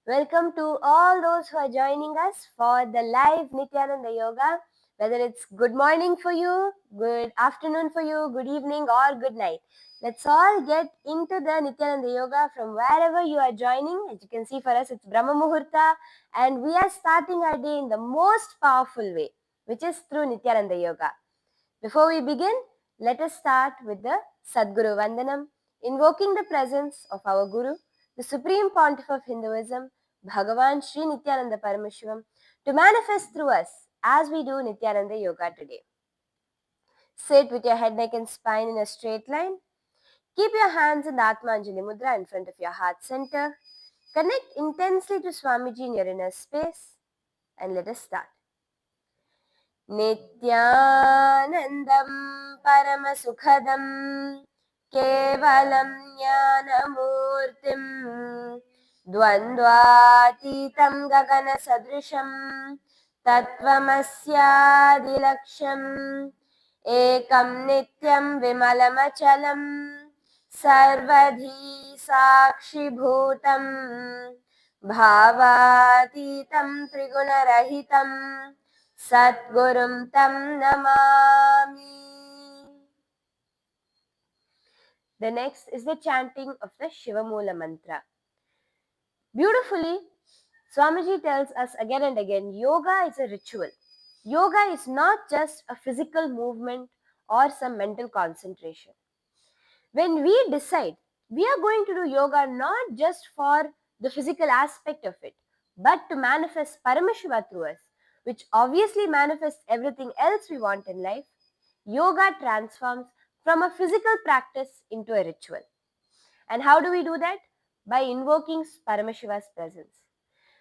Welcome to all those who are joining us for the live Nithyananda Yoga. Whether it's good morning for you, good afternoon for you, good evening, or good night. Let's all get into the Nithyananda Yoga from wherever you are joining. As you can see, for us, it's Brahma Muhurta, and we are starting our day in the most powerful way, which is through Nithyananda Yoga. Before we begin, let us start with the Sadguru Vandanam, invoking the presence of our Guru, the Supreme Pontiff of Hinduism, Bhagavan Sri Nithyananda Paramashivam, to manifest through us as we do Nithyananda Yoga today. Sit with your head, neck and spine in a straight line. Keep your hands in the Atmanjali Mudra in front of your heart center. Connect intensely to Swamiji in your inner space, and let us start. नित्यानन्दं परमसुखदं केवलं ज्ञानमूर्तिं द्वन्द्वातीतं गगनसदृशं तत्त्वमस्यादिलक्ष्यम् एकं नित्यं विमलमचलं सर्वधी साक्षिभूतं भावातीतं त्रिगुणरहितं Satgurum Tam Namami. The next is the chanting of the Shivamoola mantra. Beautifully, Swamiji tells us again and again, yoga is a ritual. Yoga is not just a physical movement or some mental concentration. When we decide we are going to do yoga not just for the physical aspect of it, but to manifest Paramashiva through us, which obviously manifests everything else we want in life, yoga transforms from a physical practice into a ritual. And how do we do that? By invoking Paramashiva's presence.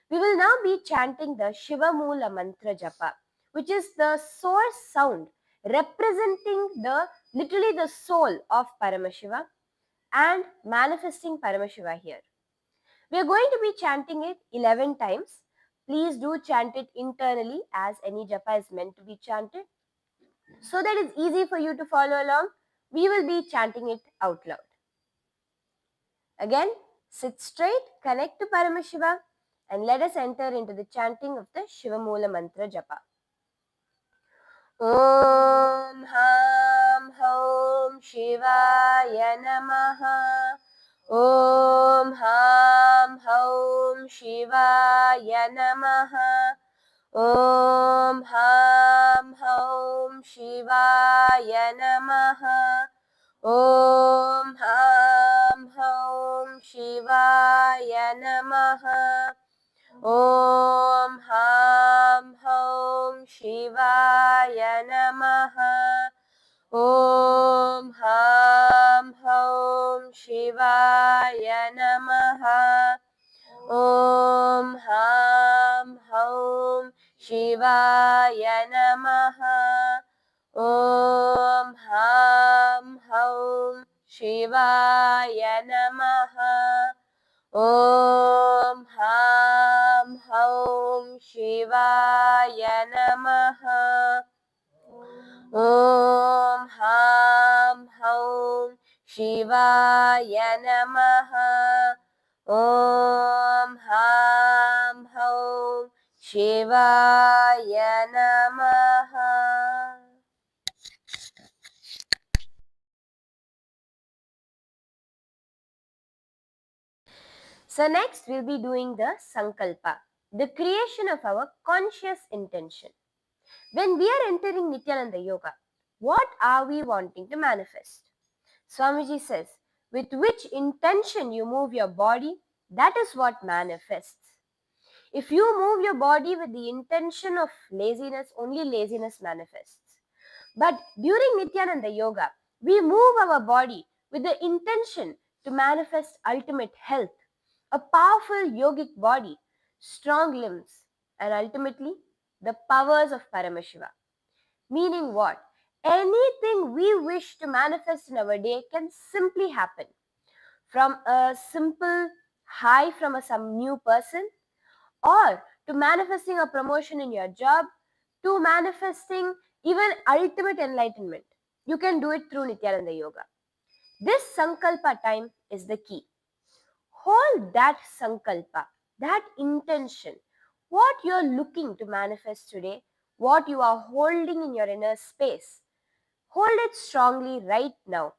We will now be chanting the Shivamoola mantra japa, which is the source sound representing literally the soul of Paramashiva and manifesting Paramashiva here. We are going to be chanting it 11 times. Please do chant it internally as any japa is meant to be chanted. So that it's easy for you to follow along, we will be chanting it out loud. Again, sit straight, connect to Paramashiva, and let us enter into the chanting of the Shivamoola mantra japa. Om Ham Hom Shivaya Namaha. Om Ham Hom Shivaya Namaha. Om Ham Hom Shivaya Namaha. Om Ham Hom Shivaya Namaha. Om Ham Hom Shivaya Namaha. Om Ham Hom Shivaya Namaha. Om Ham Hom Shivaya Namaha. Om Ham Hom Shivaya Namaha. Om Ham Hom Shivaya Namaha. Om Ham Hom Shivaya Namaha. Om Ham Hom Shivaya Namaha. So next we'll be doing the Sankalpa, the creation of our conscious intention. When we are entering Nithyananda Yoga, what are we wanting to manifest? Swamiji says, with which intention you move your body, that is what manifests. If you move your body with the intention of laziness, only laziness manifests. But during Nithyananda Yoga, we move our body with the intention to manifest ultimate health, a powerful yogic body, strong limbs, and ultimately the powers of Paramashiva. Meaning what? Anything we wish to manifest in our day can simply happen. From a simple hi from some new person, or to manifesting a promotion in your job, to manifesting even ultimate enlightenment. You can do it through Nithyananda Yoga. This Sankalpa time is the key. Hold that Sankalpa that intention, what you're looking to manifest today, what you are holding in your inner space. Hold it strongly right now.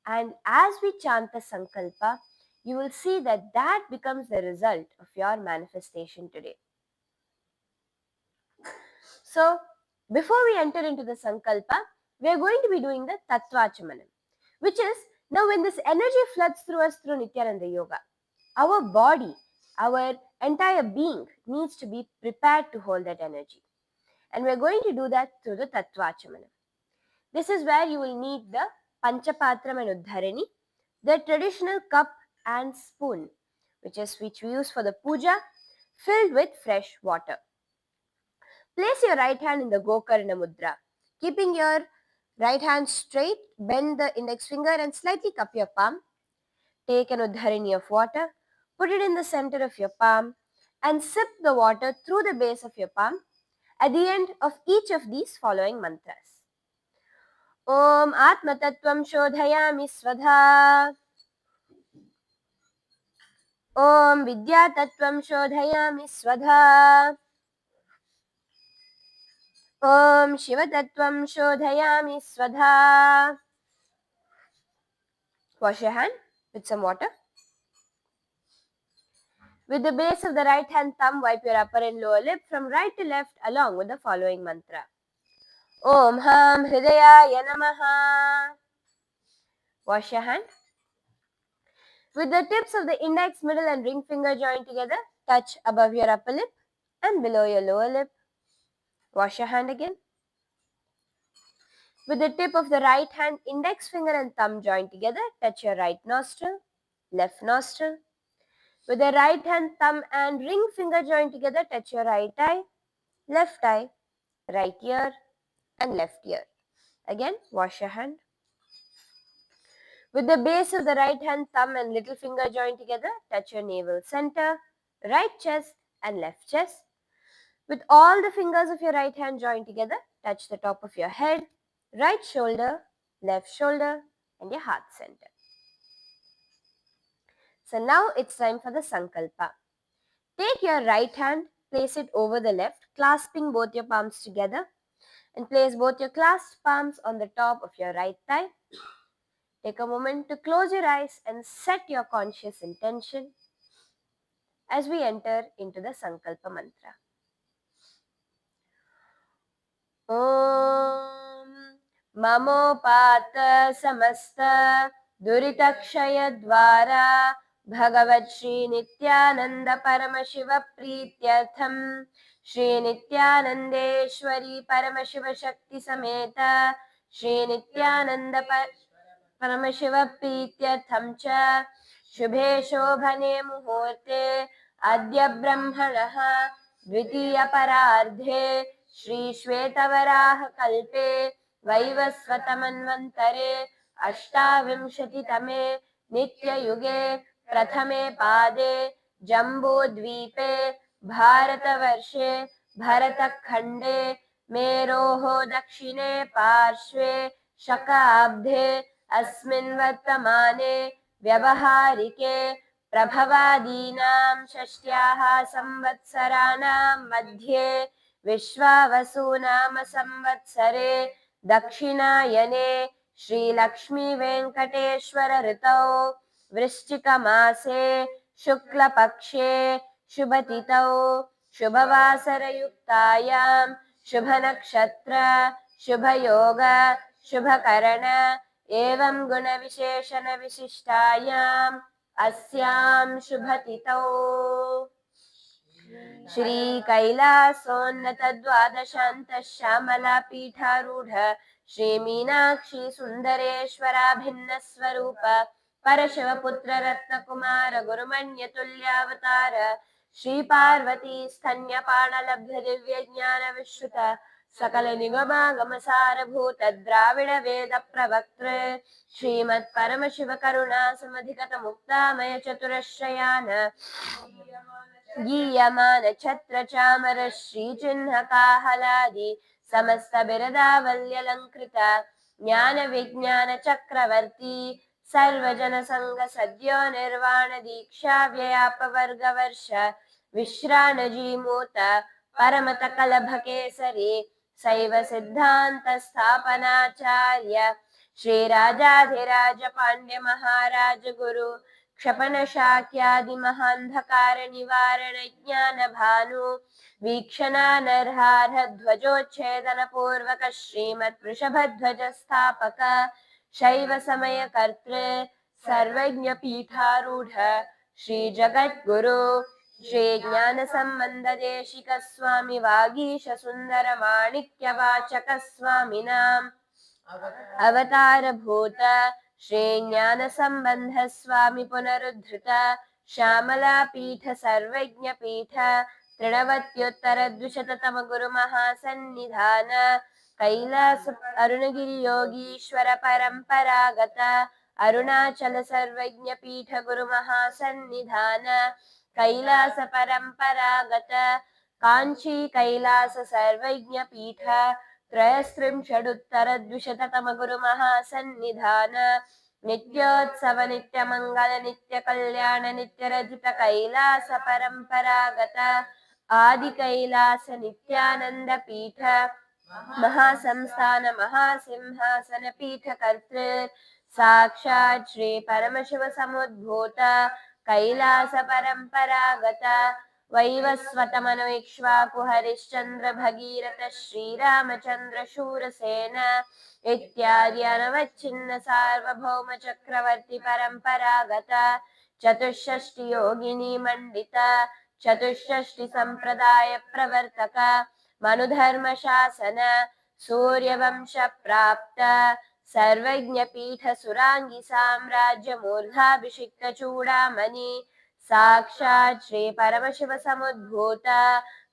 And as we chant the Sankalpa, you will see that that becomes the result of your manifestation today. So, before we enter into the Sankalpa, we are going to be doing the Tattvachamanam, which is now when this energy floods through us through Nithyananda Yoga, our body, our entire being needs to be prepared to hold that energy. And we are going to do that through the Tattvachamanam. This is where you will need the Panchapatram and Uddharani, the traditional cup and spoon, which we use for the puja, filled with fresh water. Place your right hand in the Gokarna Mudra. Keeping your right hand straight, bend the index finger and slightly cup your palm. Take an Uddharani of water, put it in the center of your palm and sip the water through the base of your palm at the end of each of these following mantras. Om Atmatattvam Shodhayami Svadha. Om Vidyatattvam Shodhayami Svadha. Om Shivatattvam Shodhayami Svadha. Wash your hand with some water. With the base of the right hand thumb, wipe your upper and lower lip from right to left along with the following mantra. Om Ham Hridayaya Namaha. Wash your hand. With the tips of the index, middle and ring finger joined together, touch above your upper lip and below your lower lip. Wash your hand again. With the tip of the right hand, index finger and thumb joined together, touch your right nostril, left nostril. With the right hand, thumb and ring finger joined together, touch your right eye, right ear and left ear. Again, wash your hand. With the base of the right hand, thumb and little finger joined together, touch your navel center, right chest and left chest. With all the fingers of your right hand joined together, touch the top of your head, right shoulder, left shoulder and your heart center. So now it's time for the Sankalpa. Take your right hand, place it over the left, clasping both your palms together and place both your clasped palms on the top of your right thigh. Take a moment to close your eyes and set your conscious intention as we enter into the Sankalpa mantra. Om Mamopata Samasta Duritakshaya Dvara Bhagavat Shri Nithyananda Paramashiva Prityartham Shri Nithyanandeshwari Paramashiva Shakti Sameta Shri Nithyananda Paramashiva Prityartham Cha Shubhe Shobhane Muhurte Adya Brahmanaha Dvitiya Parardhe Shri Shvetavaraha Kalpe Vaivasvatamanvantare Ashtavimshatitame Nitya Yuge Prathame Pade Jambudvipe Bharatavarshe Bharatakhande Meroho Dakshine Parshve Shakabdhe Asmin Vartamane Vyavaharike Prabhavadinam Shashtyaha Samvatsaranam Madhye Vishwavasu Nama Samvatsare Dakshinayane Shri Lakshmi Venkateshwara Ritau Vrishchika Mase Shukla Pakshe Shubhatitau Shubhavasara Yuktayam Shubhanakshatra Shubhayoga Shubhakarana Evam Guna Visheshana Vishishtayam Asyam Shubhatitau Shri Kailasonnata Dwadashanta Shamala Pitharudha Shri Meenakshi Sundareshwara Bhinna Swarupa Parashiva Putra Ratna Kumara Gurumanya Tulyavatara Shri Parvati Sthanya Pana Labdha Divya Jnana Vishruta Sakala Nigama Gamasara Bhuta Dravida Veda Pravaktre Shrimat Paramashiva Karuna Samadhikata Mukta Maya Chaturashayana Giyamana Chatra Chamara Shri Chinnhaka Haladi Samasta Biradavallalankrita Jnana Vijnana Chakravarti Sarvajana Sangha Sadhyo Nirvana Diksha Vyapavarga Varsha विश्राणजीमूत परमतकलभकेसरी शैव सिद्धान्तस्थापनाचार्य श्रीराजाधिराज पाण्ड्य महाराज गुरु क्षपण शाक्यादिमहान्धकार निवारण ज्ञान भानु वीक्षणानर्हार्ह ध्वजोच्छेदन पूर्वक श्रीमत् वृषभध्वज स्थापक शैव समय कर्तृ सर्वज्ञ पीठारूढ़ श्री जगद्गुरु श्री ज्ञान संबंध देशिक स्वामी वागीश सुंदर माणिक्य वाचक स्वामिनां अवतार भूत श्री ज्ञान संबंध स्वामी पुनरुद्धृत श्यामला पीठ सर्वज्ञ पीठ तृणवत्योत्तर द्विशततम गुरु महासन्निधान कैलास अरुणगिरि योगीश्वर परंपरागत अरुणाचल सर्वज्ञ पीठ गुरु महासन्निधान कैलास परंपरागत कांची कैलास सर्वज्ञ पीठ त्रयस्त्रिंशदुत्तर द्विशततम गुरु महासन्निधान नित्योत्सव नित्य मंगल नित्य कल्याण नित्य रजित कैलास परंपरागत आदि कैलास नित्यानंद पीठ महासंस्थान महासिंहासन पीठ कर्तृ साक्षात् श्री परमशिव समुद्भूत कैलास परंपरागत वैवस्वत मनोक्ष्वाकु हरिश्चंद्र भगीरथ श्रीरामचंद्र शूरसेन इत्यादि अनवच्छिन्न सार्वभौम चक्रवर्ती परंपरागत चतुष्षष्टि योगिनी मंडित चतुष्षष्टि संप्रदाय प्रवर्तक मनुधर्म शासन सूर्यवंश प्राप्त सर्वज्ञ पीठ सुरांगी साम्राज्य मूर्धाभिषिक्त चूड़ामणि साक्षात् श्री परमशिव समुद्भूत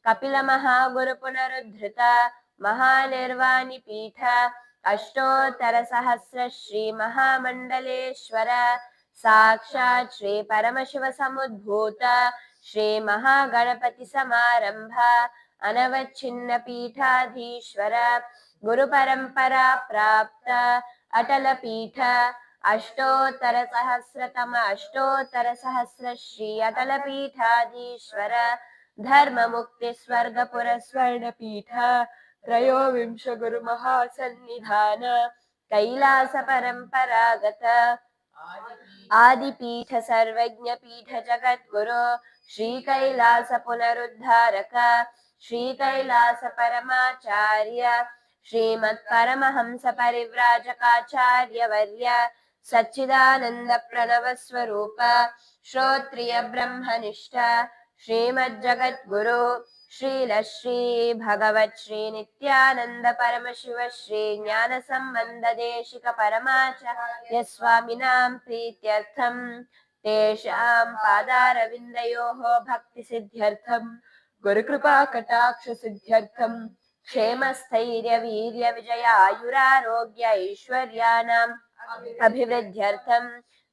कपिल महागुरु पुनरुद्धृत महानिर्वाणि पीठ अष्टोत्तर सहस्र श्री महामंडलेश्वर साक्षात् श्री परमशिव समुद्भूत श्री महागणपति समारंभ अनवच्छिन्न पीठाधीश्वर गुरु परंपरा प्राप्त अटल पीठ अष्टोत्तर सहस्र श्री अटल पीठाधीश्वर धर्म मुक्ति स्वर्ग पुर स्वर्ण पीठ त्रयोविंश गुरु महासन्निधान कैलास परंपरागत आदि पीठ सर्वज्ञ पीठ जगद्गुरु श्री कैलास पुनरुद्धारक श्री कैलास परमाचार्य श्रीमत् परमहंस परिव्राजकाचार्य वर्य सच्चिदानंद प्रणव स्वरूप श्रोत्रिय ब्रह्मनिष्ठ श्रीमद् जगद्गुरु श्री भगवत् श्री नित्यानंद परमशिव श्री ज्ञान संबंध देशिक परमाचार्य स्वामिनां प्रीत्यर्थं तेषां पादारविन्दयोः भक्ति सिद्ध्यर्थं गुरुकृपा कटाक्ष सिद्ध्यर्थं क्षेम स्थैर्य वीर्य विजय आयुरारोग्य ऐश्वर्याणाम् अभिवृद्ध्यर्थं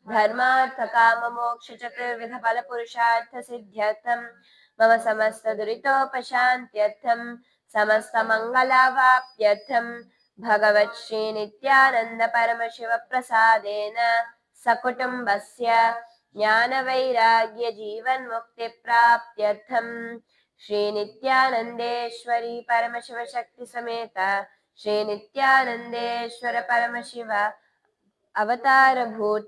धर्मार्थ काम मोक्ष चतुर्विध फल पुरुषार्थ सिद्ध्यर्थं मम समस्त दुरितोपशान्त्यर्थं समस्त मंगलावाप्त्यर्थं भगवत् श्री नित्यानंद परमशिव प्रसादेन सकुटुम्बस्य ज्ञान वैराग्य जीवन मुक्ति प्राप्त्यर्थं श्री नित्यानंदेश्वरी परमशिव शक्ति समेत श्री नित्यानंदेश्वर परमशिव अवतार भूत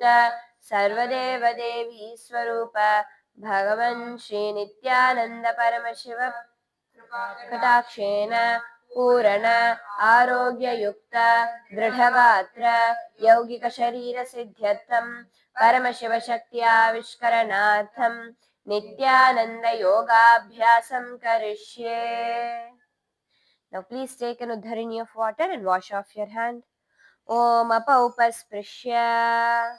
सर्वदेव देवी स्वरूप भगवन् श्री नित्यानंद परमशिव कटाक्षेन पूर्ण आरोग्य युक्त दृढ़गात्र यौगिक शरीर सिद्ध्यर्थं परमशिव शक्ति आविष्करणार्थं नित्यानंद योगाभ्यासं करिष्ये. Now please take an uddharini of water and wash off your hand. Om apaupasprisya.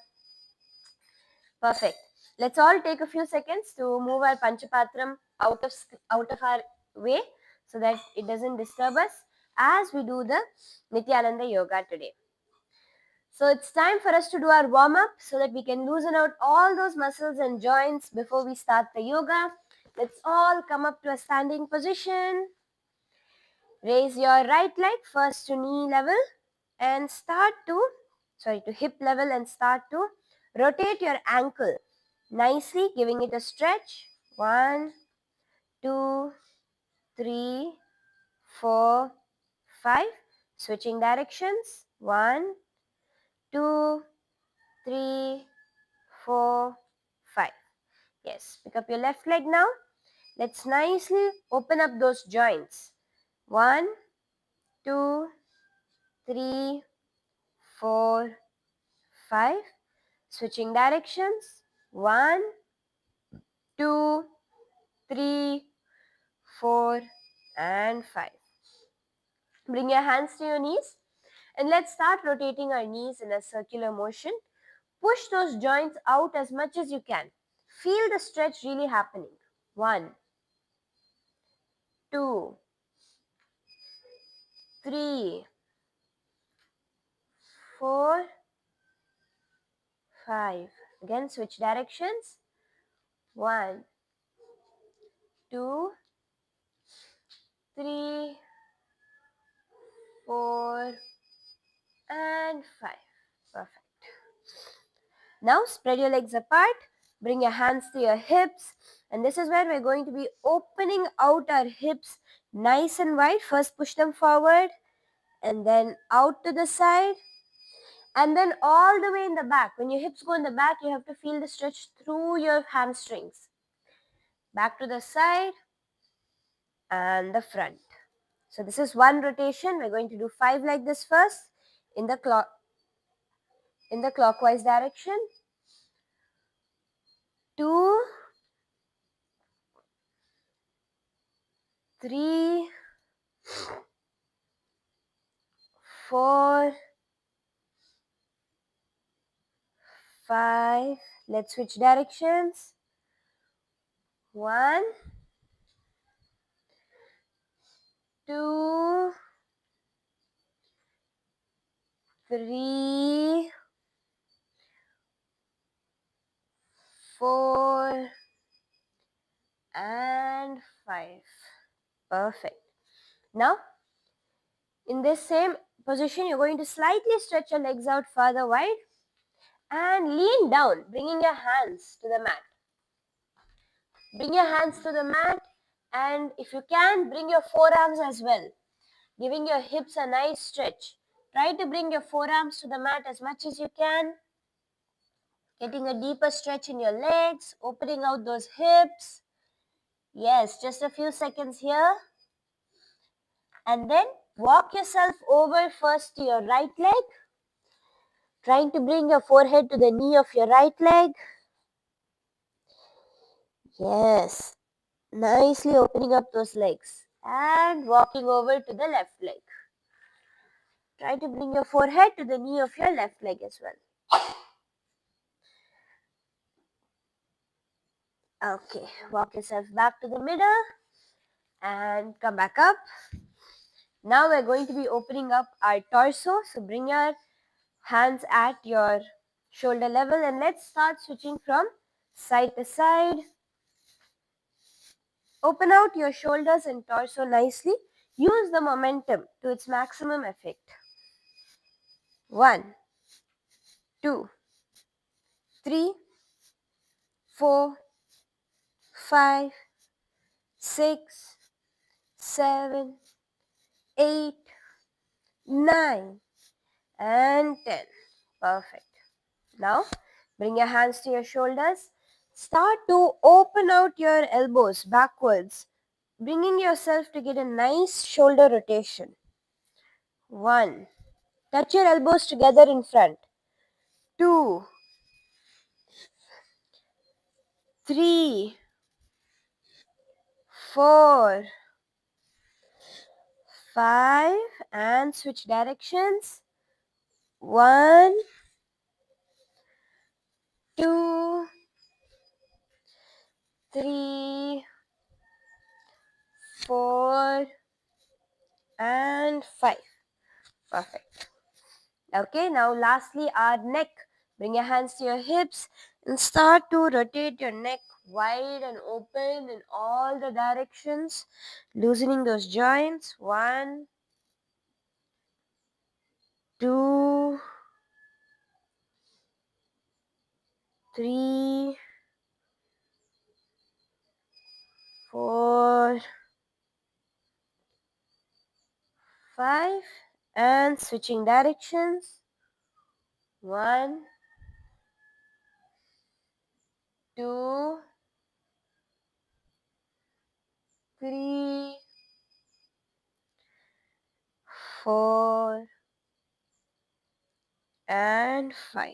Perfect. Let's all take a few seconds to move our Panchapatram out of our way so that it doesn't disturb us as we do the Nithyananda Yoga today. So it's time for us to do our warm up so that we can loosen out all those muscles and joints before we start the yoga. Let's all come up to a standing position. Raise your right leg first to knee level and to hip level and start to rotate your ankle nicely, giving it a stretch. 1, 2, 3, 4, 5. Switching directions. 1, 2, 3, 4, 5. Yes, pick up your left leg now. Let's nicely open up those joints. 1, 2, 3, 4, 5. Switching directions. 1, 2, 3, 4, and 5. Bring your hands to your knees and let's start rotating our knees in a circular motion. Push those joints out as much as you can. Feel the stretch really happening. 1, 2, 3, 4, 5. Again, switch directions. 1, 2, 3, 4, and 5. Perfect. Now spread your legs apart. Bring your hands to your hips. And this is where we're going to be opening out our hips nice and wide. First push them forward and then out to the side. And then all the way in the back. When your hips go in the back, you have to feel the stretch through your hamstrings. Back to the side and the front. So this is one rotation. We're going to do 5 like this first in the clockwise direction. 2, 3, 4, 5. Let's switch directions. 1, 2, 3, 4, and 5. Perfect. Now, in this same position, you're going to slightly stretch your legs out further wide and lean down, bringing your hands to the mat. Bring your hands to the mat and if you can, bring your forearms as well, giving your hips a nice stretch. Try to bring your forearms to the mat as much as you can, getting a deeper stretch in your legs, opening out those hips. Yes, just a few seconds here. And then walk yourself over first to your right leg, trying to bring your forehead to the knee of your right leg. Yes, nicely opening up those legs and walking over to the left leg. Try to bring your forehead to the knee of your left leg as well. Okay, walk yourself back to the middle and come back up. Now we're going to be opening up our torso. So bring your hands at your shoulder level and let's start switching from side to side. Open out your shoulders and torso nicely. Use the momentum to its maximum effect. 1, 2, 3, 4, 5, 6, 7, 8, 9, and 10. Perfect. Now, bring your hands to your shoulders. Start to open out your elbows backwards, bringing yourself to get a nice shoulder rotation. 1. Touch your elbows together in front. 2, 3, 4, 5, and switch directions. 1, 2, 3, 4, and 5. Perfect. Okay, now lastly our neck. Bring your hands to your hips and start to rotate your neck wide and open in all the directions, loosening those joints. 1, 2, 3, 4, 4, 5, and switching directions. 1, 2, 3, 4, and 5.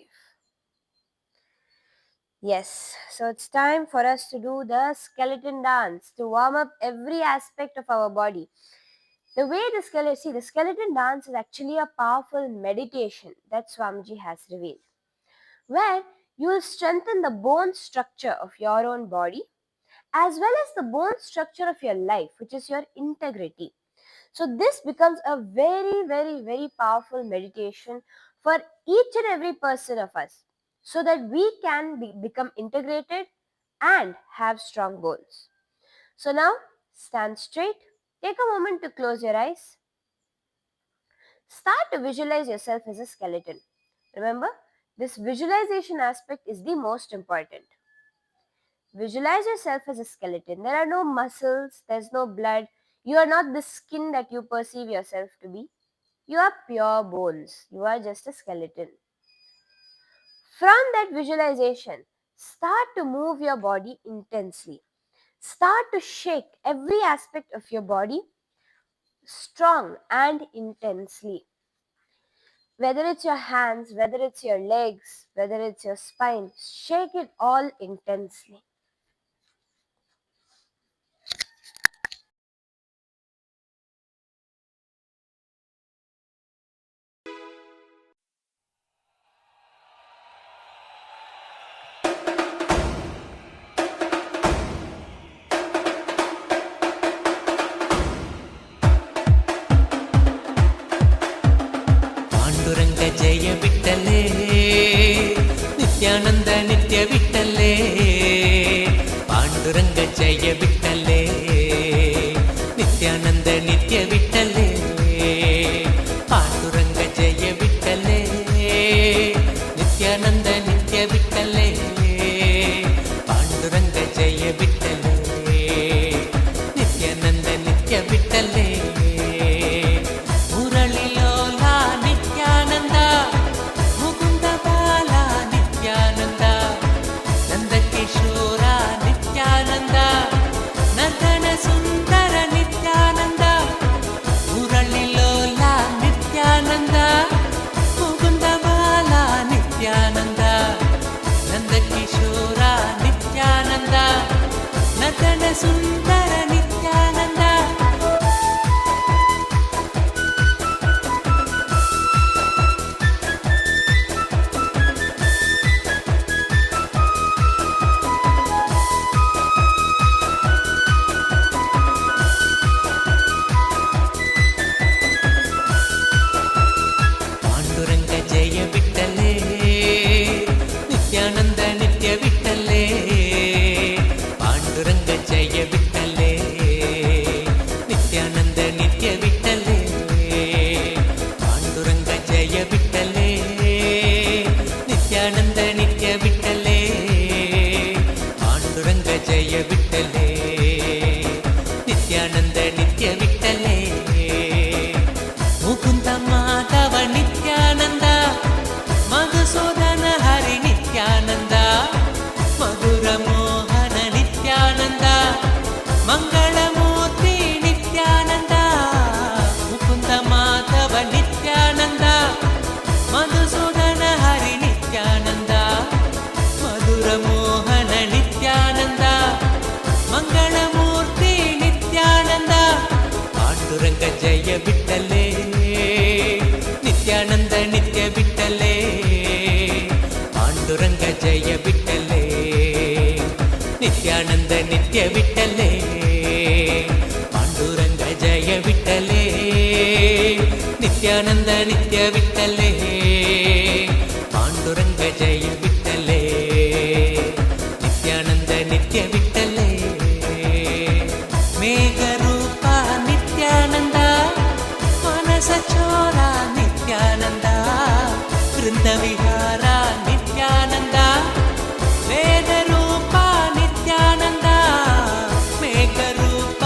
Yes, so it's time for us to do the skeleton dance to warm up every aspect of our body. The way the skeleton dance is actually a powerful meditation that Swamiji has revealed, where you will strengthen the bone structure of your own body as well as the bone structure of your life, which is your integrity. So this becomes a very, very, very powerful meditation for each and every person of us, so that we can become integrated and have strong bones. So now stand straight, take a moment to close your eyes. Start to visualize yourself as a skeleton. Remember, this visualization aspect is the most important. Visualize yourself as a skeleton. There are no muscles, there's no blood. You are not the skin that you perceive yourself to be. You are pure bones. You are just a skeleton. From that visualization, start to move your body intensely. Start to shake every aspect of your body strong and intensely. Whether it's your hands, whether it's your legs, whether it's your spine, shake it all intensely. जय विठ्ठले नित्यानंद नित्य विठ्ठले पांडुरंग जय विठ्ठले नित्यानंद नित्य विठ्ठले पांडुरंग जय विठ्ठले नित्यानंद नित्य विठ्ठले पांडुरंग जय विठ्ठले नित्यानंद नित्य विठ्ठले सुंदर नित्यानंद पांडुरंग जय विठ्ठले नित्यानंद नित्य विठ्ठले पांडुरंग जय विठ्ठले नित्यानंद नित्य विठ्ठले पांडुरंग जय विठ्ठले नित्यानंद नित्य विठ्ठले पांडुरंग जय विठ्ठले नित्यानंद नित्य विठ्ठले मुकुंद माधव नित्यानंद मधुसूदन हरि नित्यानंद मधुर मोहन नित्यानंद मंगलमूर्ति नित्यानंद मुकुंद माधव नित्यानंद मधुसूदन हरि नित्यानंद मधुर मोहन नित्यानंद मंगलमूर्ति नित्यानंद पांडुरंग जय विठ्ठले नित्यानंद नित्य विठ्ठले पांडुरंग जय विठ्ठले नित्यानंद नित्य विठ्ठले पांडुरंग जय विठ्ठले नित्यानंद नित्य विठ्ठले पांडुरंग जय विठ्ठले नित्यानंद नित्य विठ्ठले मेघरूप नित्यानंद मनस चोरा Nityanand वृंदविहार Nityanand वेदरूप Nityanand मेघरूप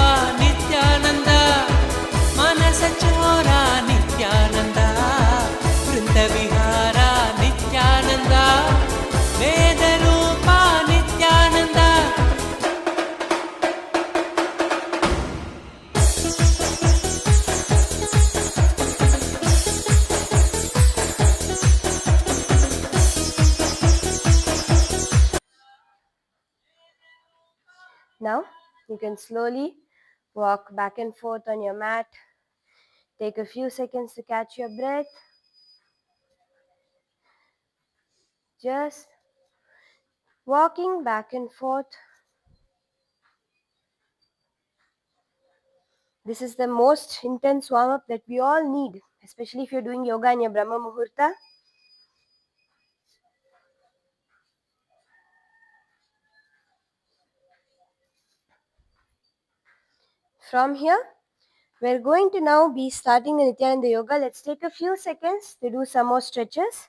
Now you can slowly walk back and forth on your mat. Take a few seconds to catch your breath. Just walking back and forth. This is the most intense warm up that we all need, especially if you're doing yoga in your Brahma Muhurta. From here, we're going to now be starting the Nithyananda Yoga. Let's take a few seconds to do some more stretches.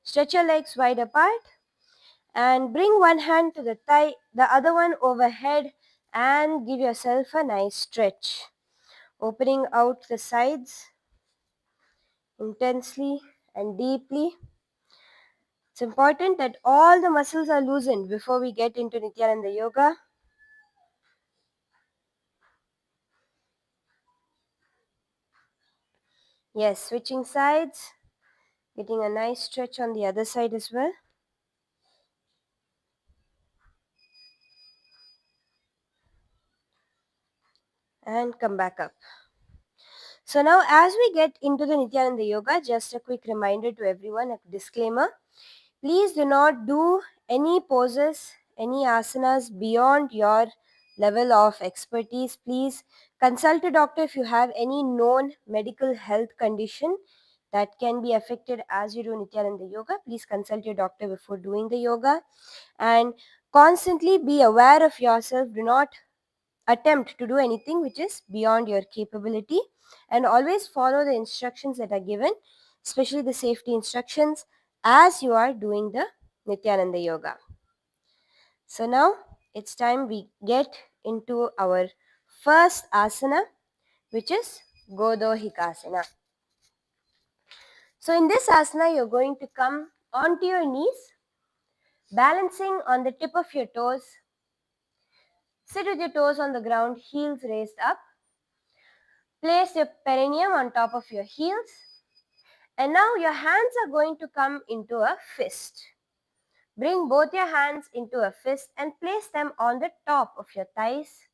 Stretch your legs wide apart and bring one hand to the thigh, the other one overhead, and give yourself a nice stretch. Opening out the sides intensely and deeply. It's important that all the muscles are loosened before we get into Nithyananda Yoga. Yes, switching sides, getting a nice stretch on the other side as well. And come back up. So now as we get into the Nithyananda Yoga, just a quick reminder to everyone, a disclaimer. Please do not do any poses, any asanas beyond your level of expertise. Please consult a doctor if you have any known medical health condition that can be affected as you do Nithyananda Yoga. Please consult your doctor before doing the yoga and constantly be aware of yourself. Do not attempt to do anything which is beyond your capability and always follow the instructions that are given, especially the safety instructions as you are doing the Nithyananda Yoga. So now it's time we get into our first asana, which is Godohikasana. So in this asana, you're going to come onto your knees, balancing on the tip of your toes. Sit with your toes on the ground, heels raised up. Place your perineum on top of your heels. And now your hands are going to come into a fist. Bring both your hands into a fist and place them on the top of your thighs.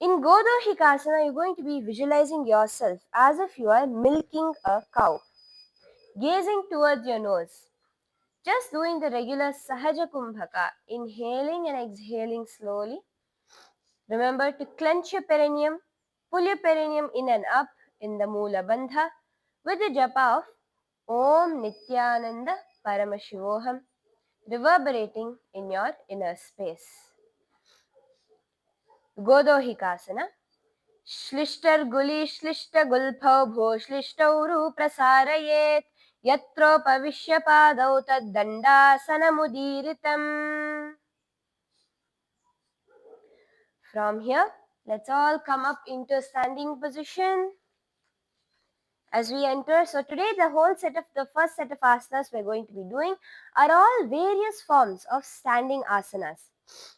In Godohikasana, you're going to be visualizing yourself as if you are milking a cow, gazing towards your nose. Just doing the regular Sahaja Kumbhaka, inhaling and exhaling slowly. Remember to clench your perineum, pull your perineum in and up in the Mula Bandha with the japa of Om Nithyananda Paramashivoham, reverberating in your inner space. Godohikasana. श्लिष्टर गुली श्लिष्ट गुल्फौ भो श्लिष्टौरु प्रसारयेत् यत्रोपविश्य पादौ तद्दण्डासनमुदीरितम्. From here, let's all come up into a standing position as we enter. So today the first set of asanas we're going to be doing are all various forms of standing asanas.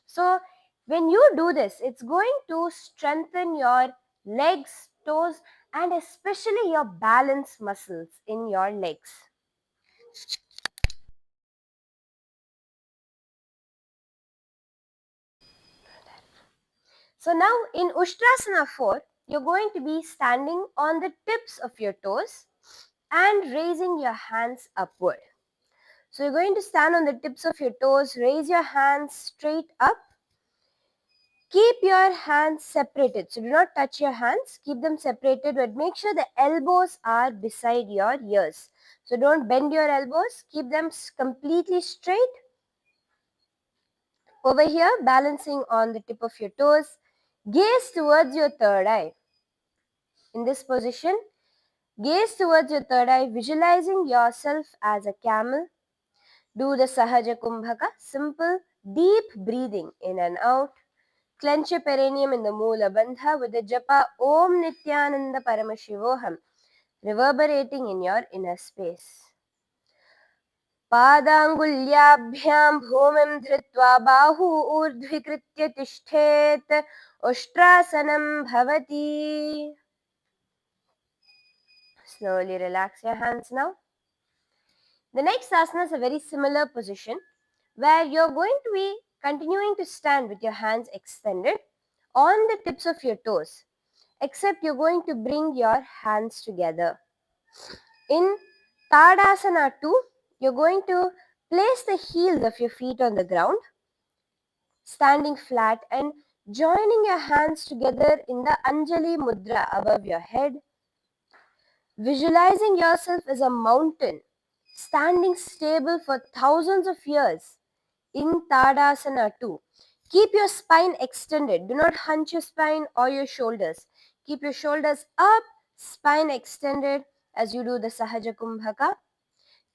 So when you do this, it's going to strengthen your legs, toes, and especially your balance muscles in your legs. So now in Ushtrasana 4, you're going to be standing on the tips of your toes and raising your hands upward. So you're going to stand on the tips of your toes, raise your hands straight up. Keep your hands separated. So do not touch your hands, keep them separated, but make sure the elbows are beside your ears. So don't bend your elbows, keep them completely straight. Over here, balancing on the tip of your toes, gaze towards your third eye. In this position, gaze towards your third eye, visualizing yourself as a camel. Do the Sahaja Kumbhaka, simple, deep breathing in and out. Clench your perineum in the Mula Bandha with the japa Om Nithyananda Paramashivoham, reverberating in your inner space. पादाङ्गुल्याभ्यां भूमिं धृत्वा बाहु ऊर्ध्वीकृत्य तिष्ठेत् उष्ट्रासनं भवति. Slowly relax your hands now. The next asana is a very similar position where you're going to be continuing to stand with your hands extended on the tips of your toes, except you're going to bring your hands together. In Tadasana 2, you're going to place the heels of your feet on the ground, standing flat and joining your hands together in the Anjali Mudra above your head, visualizing yourself as a mountain standing stable for thousands of years in Tadasana 2. Keep your spine extended. Do not hunch your spine or your shoulders. Keep your shoulders up, spine extended as you do the Sahaja Kumbhaka.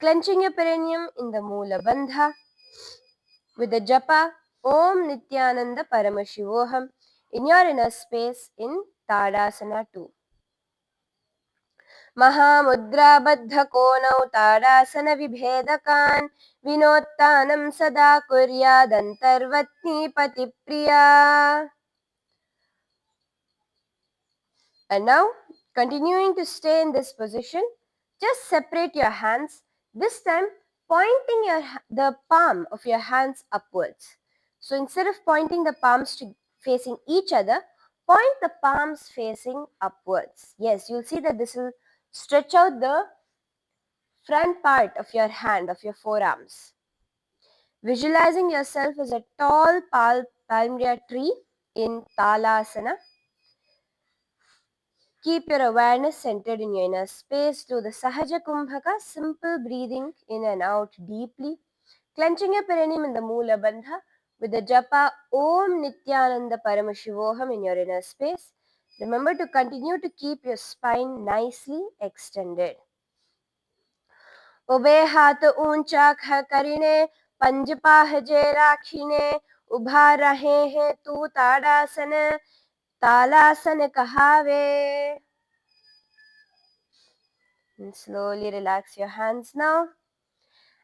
Clenching your perineum in the Moola Bandha with the japa Om Nithyananda Paramashivoham in your inner space in Tadasana 2. महामुद्राबद्धकोणौ ताडासनविभेदकान् विनोत्तानं सदा कुर्यादन्तर्वत्नीपतिप्रिया. And now, continuing to stay in this position, just separate your hands, this time pointing the palm of your hands upwards. So instead of pointing the palms to facing each other, point the palms facing upwards. Yes, you'll see that this will stretch out the front part of your hand, of your forearms. Visualizing yourself as a tall palmyra tree in Talasana. Keep your awareness centered in your inner space. Do the Sahaja Kumbhaka, simple breathing in and out deeply. Clenching your perineum in the Moola Bandha with the japa Om Nithyananda Paramashivoham in your inner space. Remember to continue to keep your spine nicely extended. उभे हाथ ऊंचा करीने पंजपाहजे राखीने उभा रहे हैं तू ताड़ासन तालासन कहावे. And slowly relax your hands now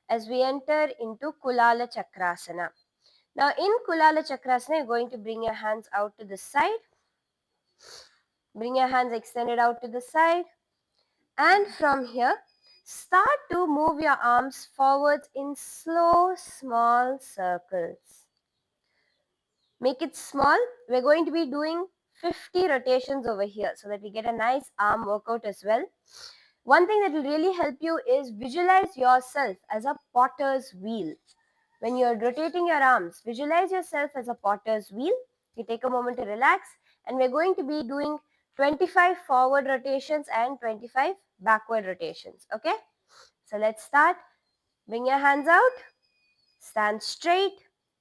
as we enter into Kulala Chakrasana. Now in Kulala Chakrasana, you're going to bring your hands out to the side. Bring your hands extended out to the side. And from here, start to move your arms forwards in slow, small circles. Make it small. We're going to be doing 50 rotations over here so that we get a nice arm workout as well. One thing that will really help you is visualize yourself as a potter's wheel. When you're rotating your arms, visualize yourself as a potter's wheel. You take a moment to relax, and we're going to be doing 25 forward rotations and 25 backward rotations. Okay? So let's start. Bring your hands out, stand straight,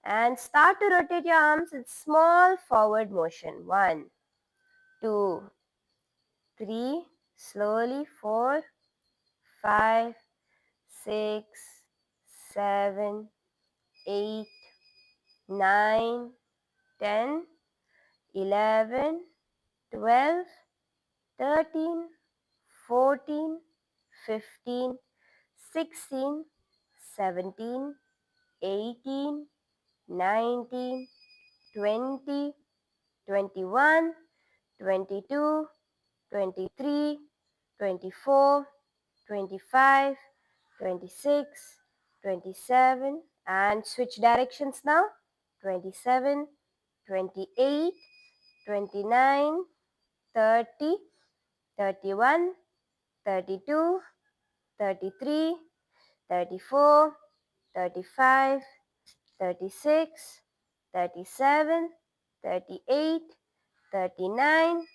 and start to rotate your arms in small forward motion. 1, 2, 3, slowly 4, 5, 6, 7, 8, 9, 10, 11, 12, 13, 14, 15, 16, 17, 18, 19, 20, 21, 22, 23, 24, 25, 26, 27, and switch directions now. 27, 28, 29, 30, 31, 32, 33, 34, 35, 36, 37, 38, 39,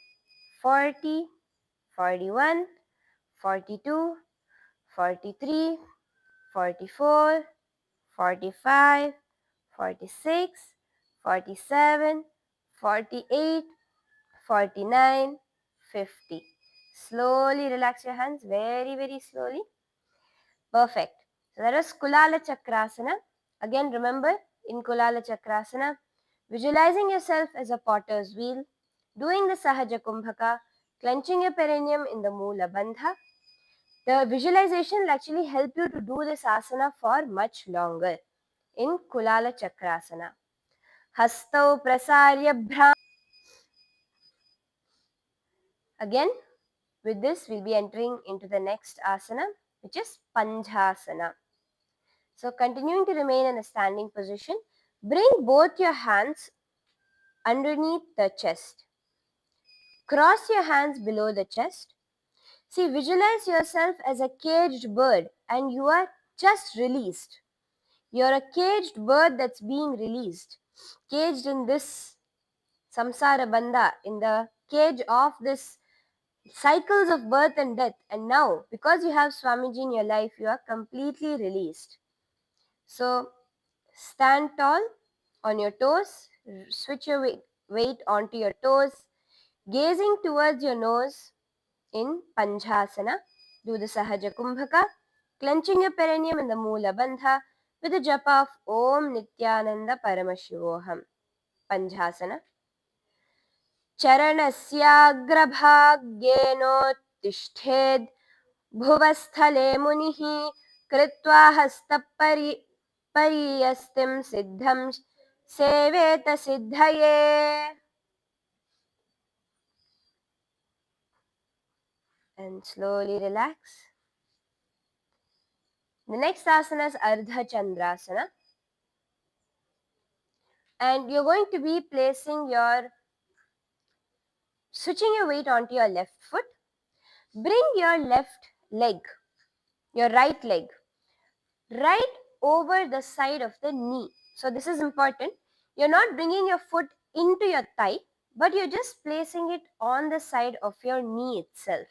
40, 41, 42, 43, 44, 45, 46, 47, 48, 49, 50. Slowly relax your hands, very, very slowly. Perfect. So that was Kulala Chakrasana. Again, remember, in Kulala Chakrasana, visualizing yourself as a potter's wheel, doing the Sahaja Kumbhaka, clenching your perineum in the Moola Bandha. The visualization will actually help you to do this asana for much longer in Kulala Chakrasana. Hastau Prasarya Bhram. Again, with this, we'll be entering into the next asana, which is Panchasana. So continuing to remain in a standing position, Bring both your hands underneath the chest. Cross your hands below the chest. See, visualize yourself as a caged bird and you are just released. You're a caged bird that's being released, caged in this samsara bandha, in the cage of this cycles of birth and death. And now, because you have Swamiji in your life, you are completely released. So, stand tall on your toes, switch your weight onto your toes, gazing towards your nose in Panchasana. Do the Sahaja Kumbhaka, clenching your perineum in the Moola Bandha with the japa of Om Nithyananda Paramashivoham. Panchasana. चरणस्याग्रभाग्येनोत्तिष्ठेद् भुवस्थले मुनिः कृत्वा हस्तपरीयस्तिं सिद्धं सेवेत सिद्धये. And slowly relax. The next asana is Ardha Chandrasana. And you're going to be switching your weight onto your left foot. Bring your left leg, your right leg, right over the side of the knee. So this is important. You're not bringing your foot into your thigh, but you're just placing it on the side of your knee itself.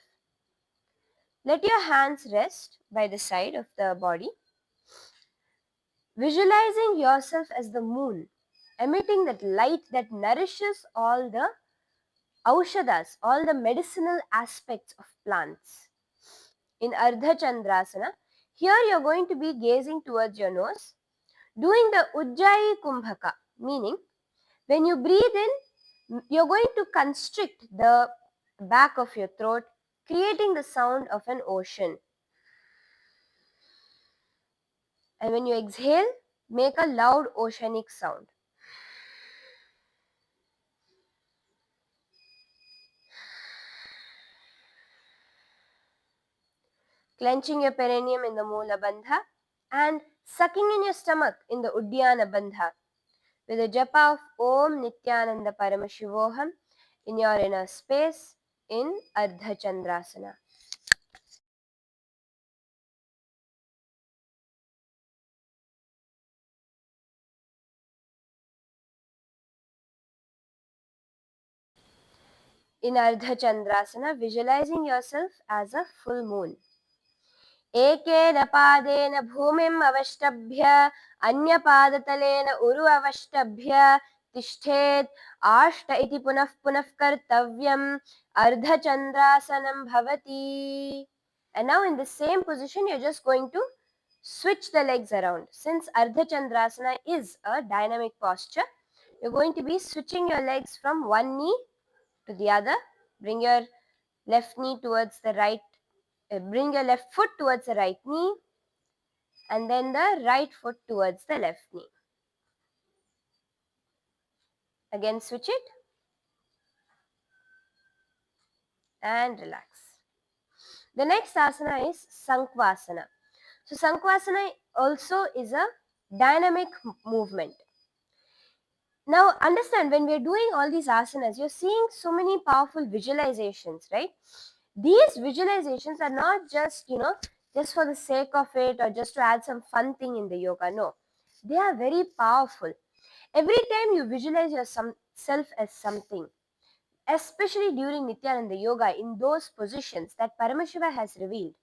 Let your hands rest by the side of the body. Visualizing yourself as the moon, emitting that light that nourishes all the aushadas, all the medicinal aspects of plants. In Ardha Chandrasana, here you're going to be gazing towards your nose, doing the Ujjayi Kumbhaka, meaning when you breathe in, you're going to constrict the back of your throat, creating the sound of an ocean. And when you exhale, make a loud oceanic sound. Clenching your perineum in the Moola Bandha and sucking in your stomach in the Uddiyana Bandha with a japa of Om Nithyananda Paramashivoham in your inner space in Ardha Chandrasana. In Ardha Chandrasana, visualizing yourself as a full moon. एकेन पादेन भूमिम् अवष्टभ्य अन्यपादतलेन उरु अवष्टभ्य तिष्ठेत् आष्ट इति पुनः पुनः कर्तव्यम् अर्धचन्द्रासनं भवति. And now in the same position you're just going to switch the legs around. Since Ardha Chandrasana is a dynamic posture, you're going to be switching your legs from one knee to the other. Bring your left knee towards the right, bring your left foot towards the right knee and then the right foot towards the left knee. Again switch it and relax. The next asana is Sankhvasana. So Sankhvasana also is a dynamic movement. Now understand, when we're doing all these asanas, you're seeing so many powerful visualizations, right? These visualizations are not just, just for the sake of it or just to add some fun thing in the yoga. No, they are very powerful. Every time you visualize yourself as something, especially during Nityananda Yoga, in those positions that Paramashiva has revealed,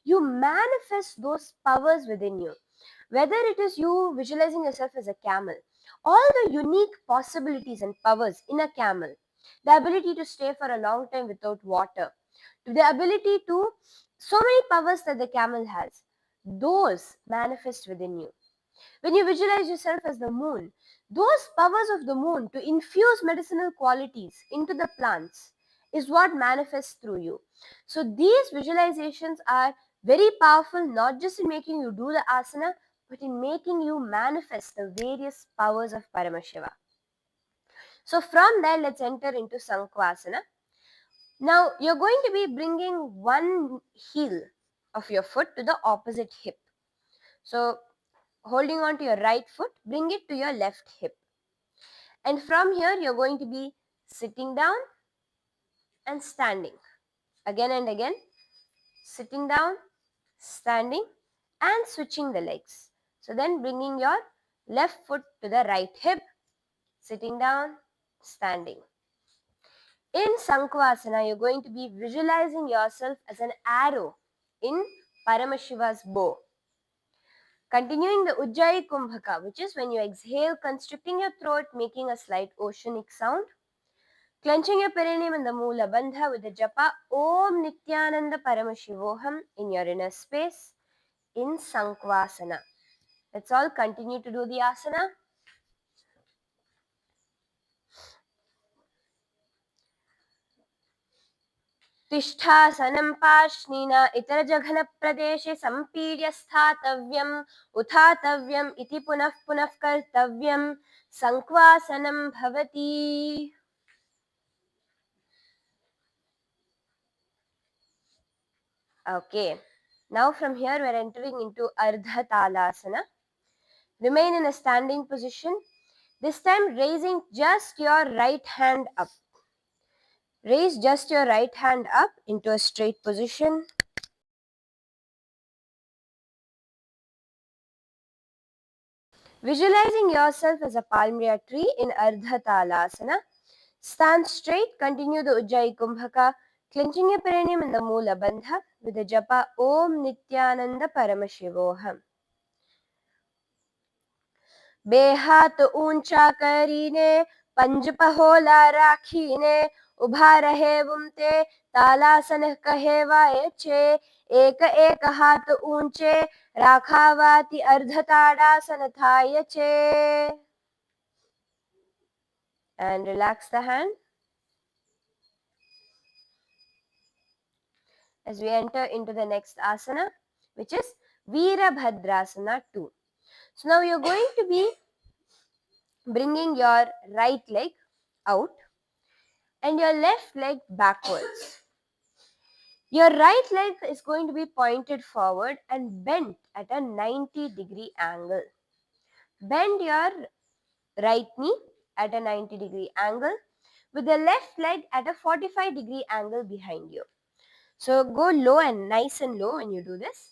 you manifest those powers within you. Whether it is you visualizing yourself as a camel, all the unique possibilities and powers in a camel, the ability to stay for a long time without water, the ability to, so many powers that the camel has, those manifest within you. When you visualize yourself as the moon, those powers of the moon to infuse medicinal qualities into the plants is what manifests through you. So these visualizations are very powerful, not just in making you do the asana, but in making you manifest the various powers of Paramashiva. So from there, let's enter into Sankhvasana. Now you're going to be bringing one heel of your foot to the opposite hip. So holding on to your right foot, bring it to your left hip. And from here, you're going to be sitting down and standing. Again and again, sitting down, standing, and switching the legs. So then bringing your left foot to the right hip, sitting down, standing. In Sankhvasana, you're going to be visualizing yourself as an arrow in Paramashiva's bow. Continuing the Ujjayi Kumbhaka, which is when you exhale, constricting your throat, making a slight oceanic sound. Clenching your perineum in the Moola Bandha with the japa Om Nithyananda Paramashivoham in your inner space in Sankhvasana. Let's all continue to do the asana. तिष्ठासनं पार्ष्णिना इतरजघनप्रदेशे सम्पीड्य स्थातव्यम् उत्थातव्यम् इति पुनः पुनः कर्तव्यम् संक्वासनं भवति. Okay, now from here we are entering into Ardha Talasana. Remain in a standing position, this time raising just your right hand up. Raise just your right hand up into a straight position. Visualizing yourself as a palmyra tree in Ardha Talasana. Stand straight, continue the Ujjayi Kumbhaka, clenching your perineum in the Moola Bandha with the japa Om Nithyananda Paramashivoham. बेहात ऊंचा करीने पंज पहोला राखीने उभा रहे बुमते तालासन कहे वायचे एक एक हाथ ऊंचे राखावाति अर्धताड़ासन थायचे. And relax the hand as we enter into the next asana, which is Virabhadrasana 2. So now you're going to be bringing your right leg out and your left leg backwards. Your right leg is going to be pointed forward and bent at a 90-degree angle. Bend your right knee at a 90-degree angle with the left leg at a 45-degree angle behind you. So go low and nice and low when you do this.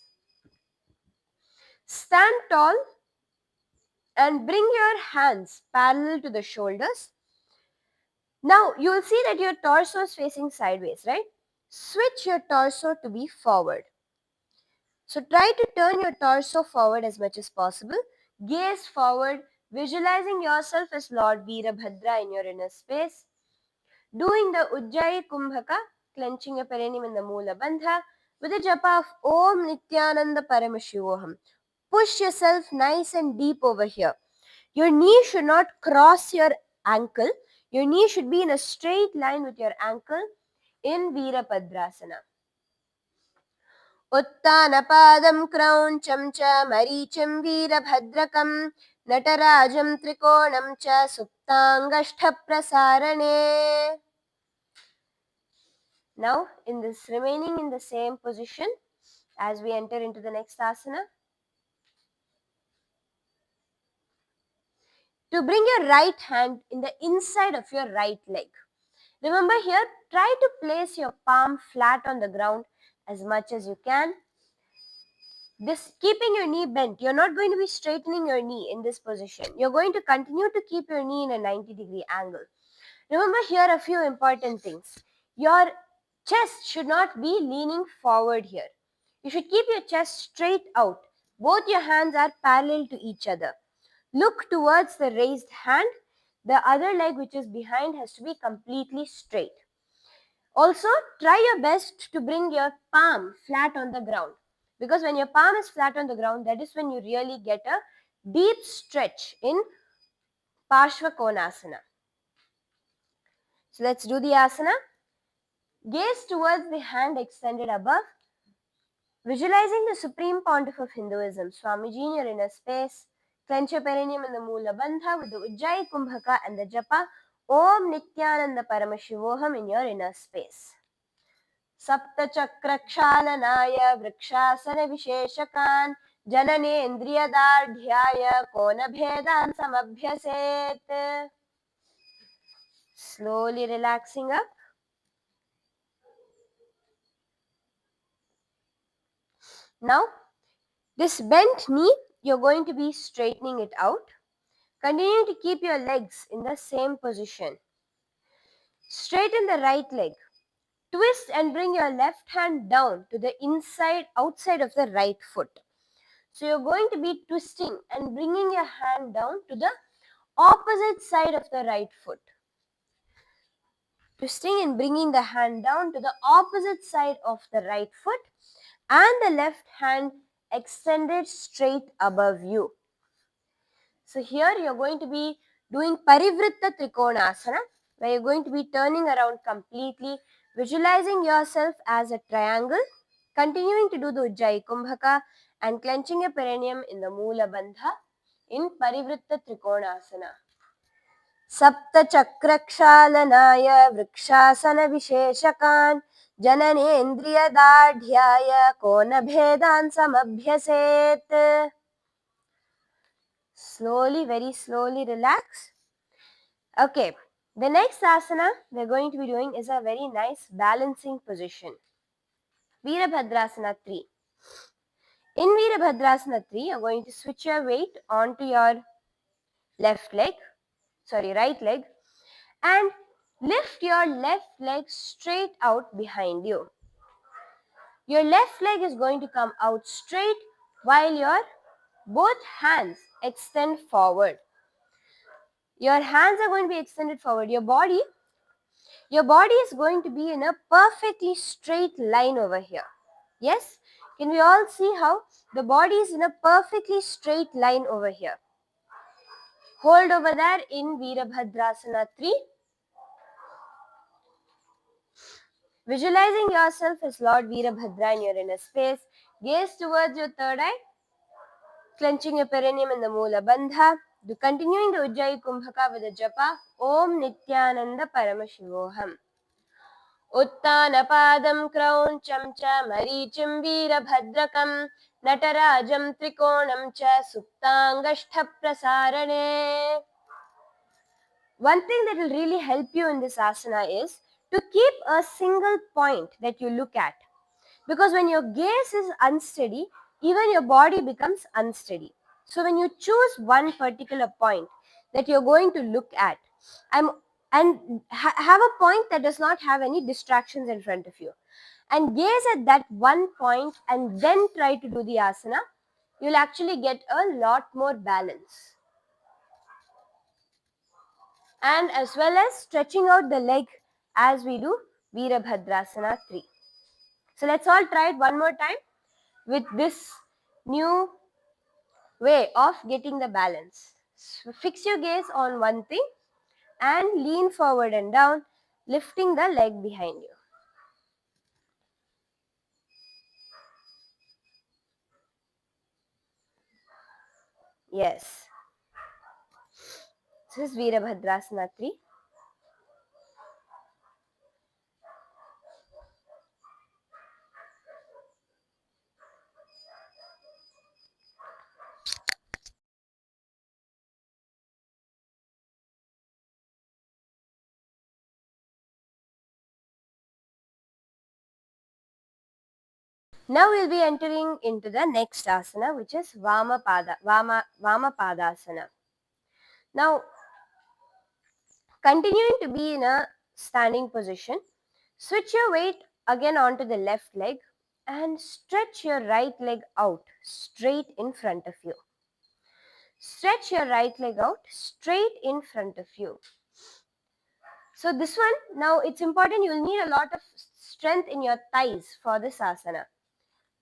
Stand tall and bring your hands parallel to the shoulders. Now you will see that your torso is facing sideways, right? Switch your torso to be forward. So try to turn your torso forward as much as possible. Gaze forward, visualizing yourself as Lord Virabhadra in your inner space. Doing the Ujjayi Kumbhaka, clenching your perineum in the Moola Bandha with the japa of Om Nithyananda Paramashivoham. Push yourself nice and deep over here. Your knee should not cross your ankle. Your knee should be in a straight line with your ankle in Virabhadrasana. उत्तानपादं क्रौञ्चं च मरीचिं वीरभद्रकं नटराजं त्रिकोणं च सुप्ताङ्गष्ठप्रसारणे. Now in this remaining in the same position as we enter into the next asana. To bring your right hand in the inside of your right leg. Remember here, try to place your palm flat on the ground as much as you can. This keeping your knee bent, you're not going to be straightening your knee in this position. You're going to continue to keep your knee in a 90-degree angle. Remember here a few important things. Your chest should not be leaning forward here. You should keep your chest straight out. Both your hands are parallel to each other. Look towards the raised hand. The other leg which is behind has to be completely straight. Also, try your best to bring your palm flat on the ground. Because when your palm is flat on the ground, that is when you really get a deep stretch in Parshva Konasana. So let's do the asana. Gaze towards the hand extended above. Visualizing the supreme pontiff of Hinduism, Swamiji in your inner space. Clench your perineum in the Moola Bandha with the Ujjayi Kumbhaka and the japa Om Nithyananda Paramashivoham in your inner space. सप्तचक्रक्षालनाय vrikshasana विशेषकान् जननेन्द्रियदार्ढ्याय को न भेदान् समभ्यसेत्. Slowly relaxing up. Now, this bent knee, you're going to be straightening it out. Continue to keep your legs in the same position. Straighten the right leg. Twist and bring your left hand down to the outside of the right foot. So you're going to be twisting and bringing your hand down to the opposite side of the right foot. Twisting and bringing the hand down to the opposite side of the right foot and the left hand extended straight above you. So here you're going to be doing Parivritta Trikonasana, where you're going to be turning around completely, visualizing yourself as a triangle, continuing to do the Ujjayi Kumbhaka and clenching your perineum in the Moola Bandha in Parivritta Trikonasana. सप्तचक्रक्षालनाय वृक्षासनविशेषकान् जननेन्द्रियदार्ढ्याय को न भेदान् समभ्यसेत्. Slowly, very slowly relax. Okay, the next asana we're going to be doing is a very nice balancing position. Virabhadrasana 3. In Virabhadrasana 3, you're going to switch your weight onto your right leg, and lift your left leg straight out behind you. Your left leg is going to come out straight while your both hands extend forward. Your hands are going to be extended forward. Your body is going to be in a perfectly straight line over here. Yes? Can we all see how the body is in a perfectly straight line over here? Hold over there in Virabhadrasana 3. Visualizing yourself as Lord Virabhadra in your inner space. Gaze towards your third eye. Clenching your perineum in the Moola Bandha. Continuing the Ujjayi Kumbhaka with the japa. Om Nithyananda Paramashivoham. उत्तानपादं क्रौञ्चं च मरीचिं वीरभद्रकं नटराजं त्रिकोणं च सुप्ताङ्गष्ठप्रसारणे. One thing that will really help you in this asana is to keep a single point that you look at. Because when your gaze is unsteady, even your body becomes unsteady. So when you choose one particular point that you're going to look at, have a point that does not have any distractions in front of you, and gaze at that one point and then try to do the asana, you'll actually get a lot more balance. And as well as stretching out the leg as we do Virabhadrasana 3. So let's all try it one more time with this new way of getting the balance. So fix your gaze on one thing and lean forward and down, lifting the leg behind you. Yes. This is Virabhadrasana 3. Now we'll be entering into the next asana, which is Vamapadasana. Now, continuing to be in a standing position, switch your weight again onto the left leg and stretch your right leg out straight in front of you. Stretch your right leg out straight in front of you. So this one, now it's important, you'll need a lot of strength in your thighs for this asana.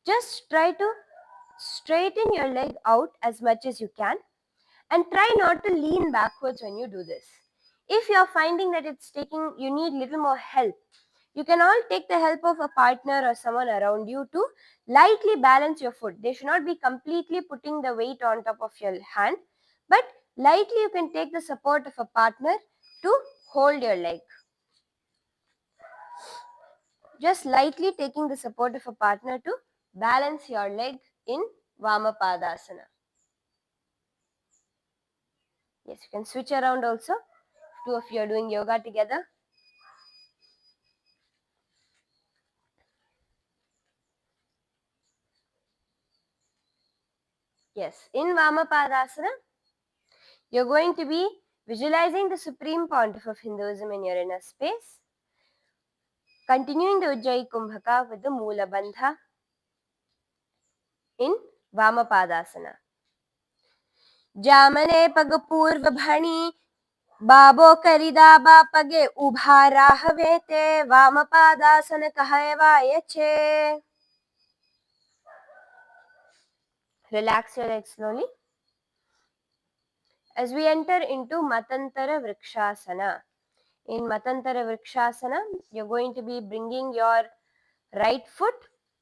Just try to straighten your leg out as much as you can and try not to lean backwards when you do this. If you're finding that you need little more help, you can all take the help of a partner or someone around you to lightly balance your foot. They should not be completely putting the weight on top of your hand, but lightly you can take the support of a partner to hold your leg. Just lightly taking the support of a partner to balance your leg in Vamapadasana. Yes, you can switch around also. Two of you are doing yoga together. Yes, in Vamapadasana, you're going to be visualizing the supreme pontiff of Hinduism in your inner space, continuing the Ujjayi Kumbhaka with the Moola Bandha in Vamapadasana. Jamane pag purva bhani बाबो करिदाबा पगे उभा Rahway ते वामपादासन कहवाय छे. Relax your legs slowly. As we enter into Matantara Vrikshasana. In Matantara Vrikshasana, you're going to be bringing your right foot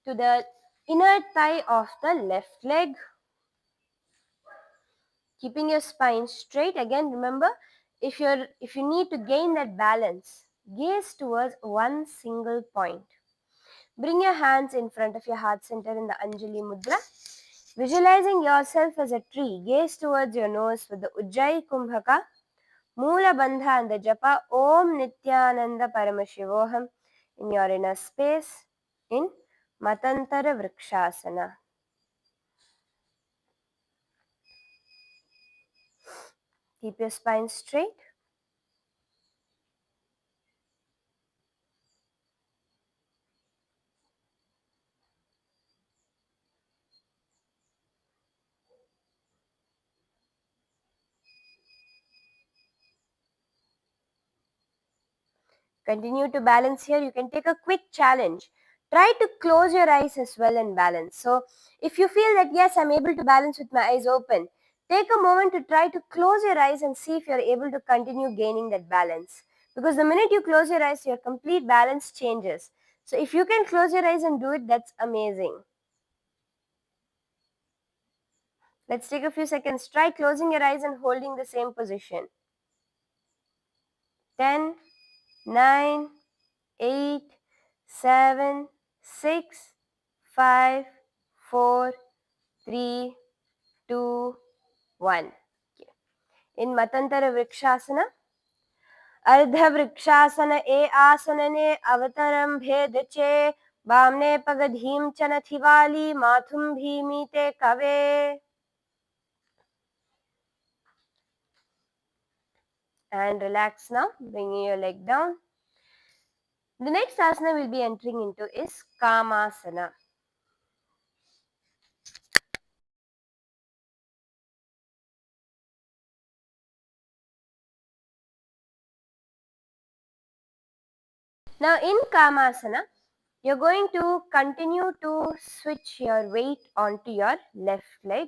to the inner thigh of the left leg. Keeping your spine straight. Again, remember, if you need to gain that balance, gaze towards one single point. Bring your hands in front of your heart center in the Anjali Mudra. Visualizing yourself as a tree, gaze towards your nose with the Ujjayi Kumbhaka, Moola Bandha and the Japa Om Nithyananda Paramashivoham in your inner space in Matantara Vrikshasana. Keep your spine straight. Continue to balance here. You can take a quick challenge. Try to close your eyes as well and balance. So if you feel that yes, I'm able to balance with my eyes open, take a moment to try to close your eyes and see if you're able to continue gaining that balance. Because the minute you close your eyes, your complete balance changes. So if you can close your eyes and do it, that's amazing. Let's take a few seconds. Try closing your eyes and holding the same position. 10, 9, 8, 7, 6, 5, 4, 3, 2, 1. In Matantara Vrikshasana, Ardha Vrikshasana e asanane avataram bhedache Bamne pagadhim chanathivali mathum bhimite kave. And relax now, bringing your leg down. The next asana we'll be entering into is Kamasana. Now in Kamasana, you're going to continue to switch your weight onto your left leg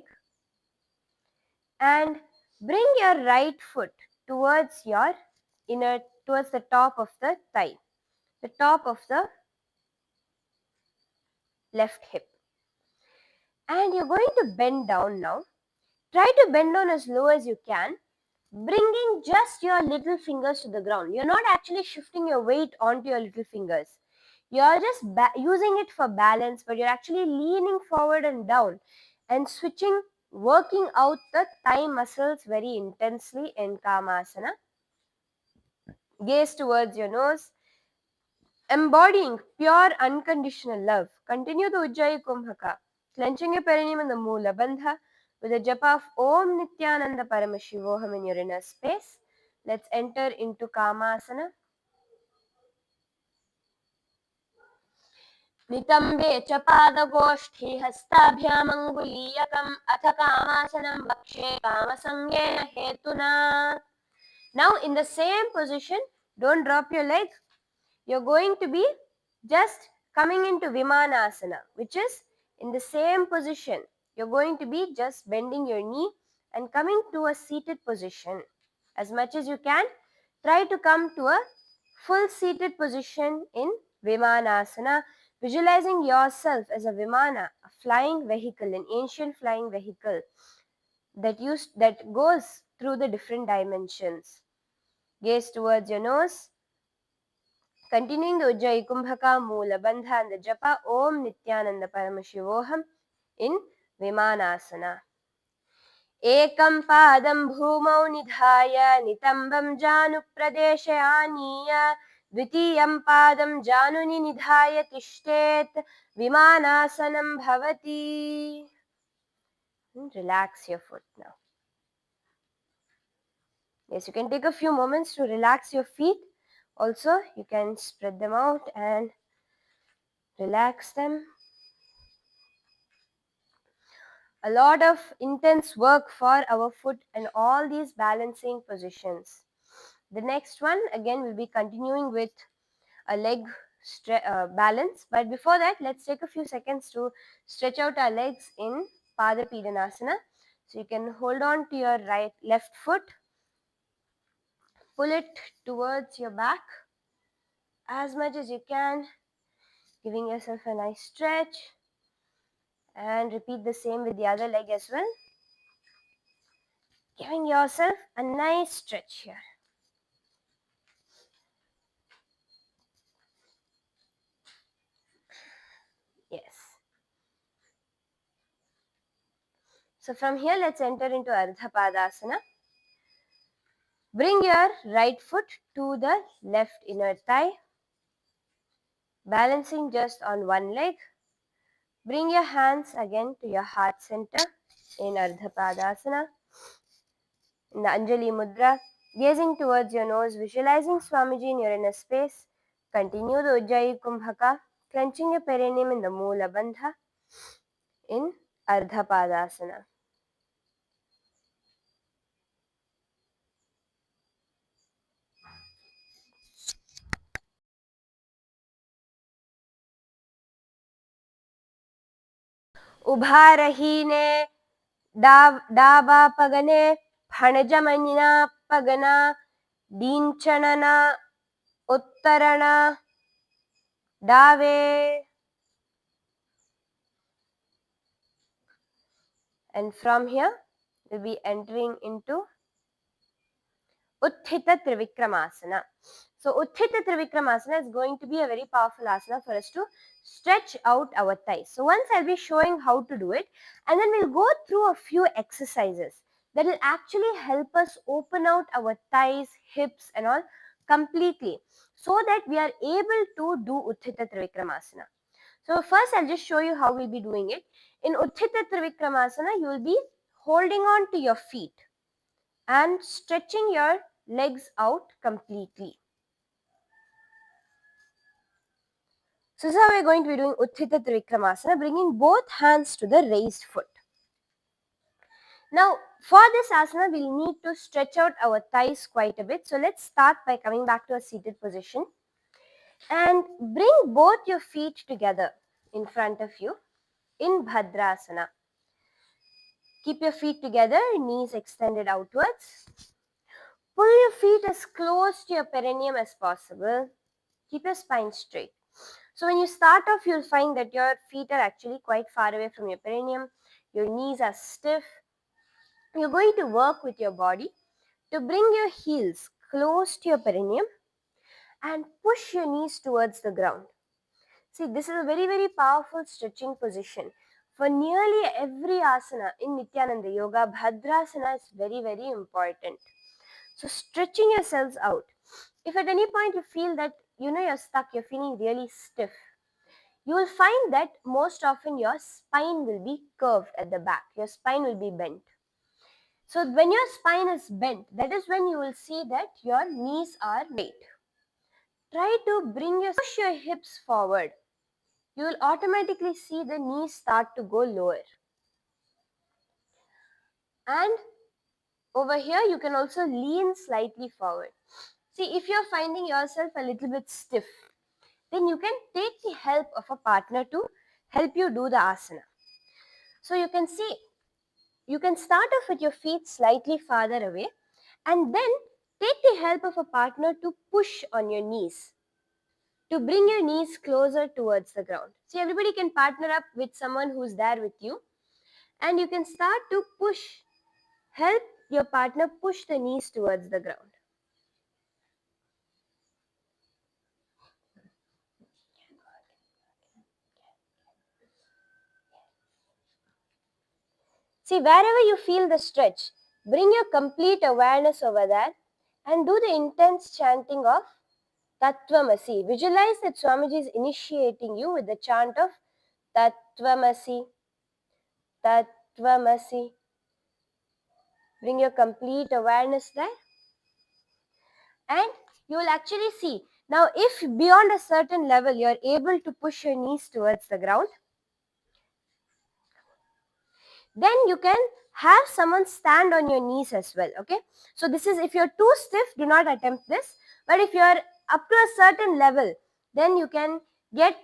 and bring your right foot towards towards the top of the thigh, the top of the left hip. And you're going to bend down now. Try to bend down as low as you can, bringing just your little fingers to the ground. You're not actually shifting your weight onto your little fingers. You're just using it for balance, but you're actually leaning forward and down and switching, working out the thigh muscles very intensely in Kamasana. Gaze towards your nose, embodying pure unconditional love. Continue the Ujjayi Kumbhaka, clenching your perineum in the Moola Bandha with a japa of Om Nithyananda Paramashivoham in your inner space. Let's enter into Kamasana. नितम्बे च पादगोष्ठी हस्ताभ्यामङ्गुलीयकम् अथ कामासनं वक्षे कामसंज्ञेन हेतुना. Now in the same position, don't drop your leg. You're going to be just coming into Vimanasana, which is in the same position. You're going to be just bending your knee and coming to a seated position. As much as you can, try to come to a full seated position in Vimanasana, visualizing yourself as a Vimana, a flying vehicle, an ancient flying vehicle that goes through the different dimensions. Gaze towards your nose. Continuing the Ujjayi Kumbhaka, Moola Bandha and the Japa Om Nithyananda Paramashivoham in Vimanasana. Ekam padam bhumau nidhaya nitambam janu pradeshayaniya dvitiyam padam januni nidhaya tishtet vimanasanam bhavati. Relax your foot now. Yes, you can take a few moments to relax your feet. Also, you can spread them out and relax them. A lot of intense work for our foot and all these balancing positions. The next one again will be continuing with a leg balance, but before that let's take a few seconds to stretch out our legs in Pada Pidhanasana. So you can hold on to your left foot, pull it towards your back as much as you can, giving yourself a nice stretch, and repeat the same with the other leg as well, giving yourself a nice stretch here. Yes. So from here, let's enter into Ardha Padasana. Bring your right foot to the left inner thigh, balancing just on one leg. Bring your hands again to your heart center in Ardha Padasana. In the Anjali Mudra, gazing towards your nose, visualizing Swamiji in your inner space. Continue the Ujjayi Kumbhaka, clenching your perineum in the Moola Bandha in Ardha Padasana. उभा रहीने डाबा पगने फणजमनिना पगना दींचणना उत्तरणा डावे. And from here we'll be entering into Utthita Trivikramasana. So Utthita Trivikramasana is going to be a very powerful asana for us to stretch out our thighs. So once I'll be showing how to do it, and then we'll go through a few exercises that will actually help us open out our thighs, hips and all completely, so that we are able to do Utthita Trivikramasana. So first I'll just show you how we'll be doing it. In Utthita Trivikramasana, you will be holding on to your feet and stretching your legs out completely. So this is how we're going to be doing Utthita Trivikramasana, bringing both hands to the raised foot. Now for this asana, we'll need to stretch out our thighs quite a bit. So let's start by coming back to a seated position and bring both your feet together in front of you in Bhadrasana. Keep your feet together, knees extended outwards. Pull your feet as close to your perineum as possible. Keep your spine straight. So when you start off, you'll find that your feet are actually quite far away from your perineum. Your knees are stiff. You're going to work with your body to bring your heels close to your perineum and push your knees towards the ground. See, this is a very, very powerful stretching position. For nearly every asana in Nithyananda Yoga, Bhadrasana is very, very important. So stretching yourselves out. If at any point you feel that you're stuck, you're feeling really stiff, you will find that most often your spine will be curved at the back. Your spine will be bent. So when your spine is bent, that is when you will see that your knees are straight. Try to push your hips forward. You will automatically see the knees start to go lower. And over here, you can also lean slightly forward. See, if you're finding yourself a little bit stiff, then you can take the help of a partner to help you do the asana. So you can see, you can start off with your feet slightly farther away and then take the help of a partner to push on your knees, to bring your knees closer towards the ground. See, everybody can partner up with someone who's there with you and you can start to help your partner push the knees towards the ground. See, wherever you feel the stretch, bring your complete awareness over that and do the intense chanting of Tattvamasi. Visualize that Swamiji is initiating you with the chant of Tattvamasi, Tattvamasi. Bring your complete awareness there and you will actually see. Now, if beyond a certain level you are able to push your knees towards the ground, then you can have someone stand on your knees as well. Okay, so this is, if you're too stiff, do not attempt this, but if you're up to a certain level, then you can get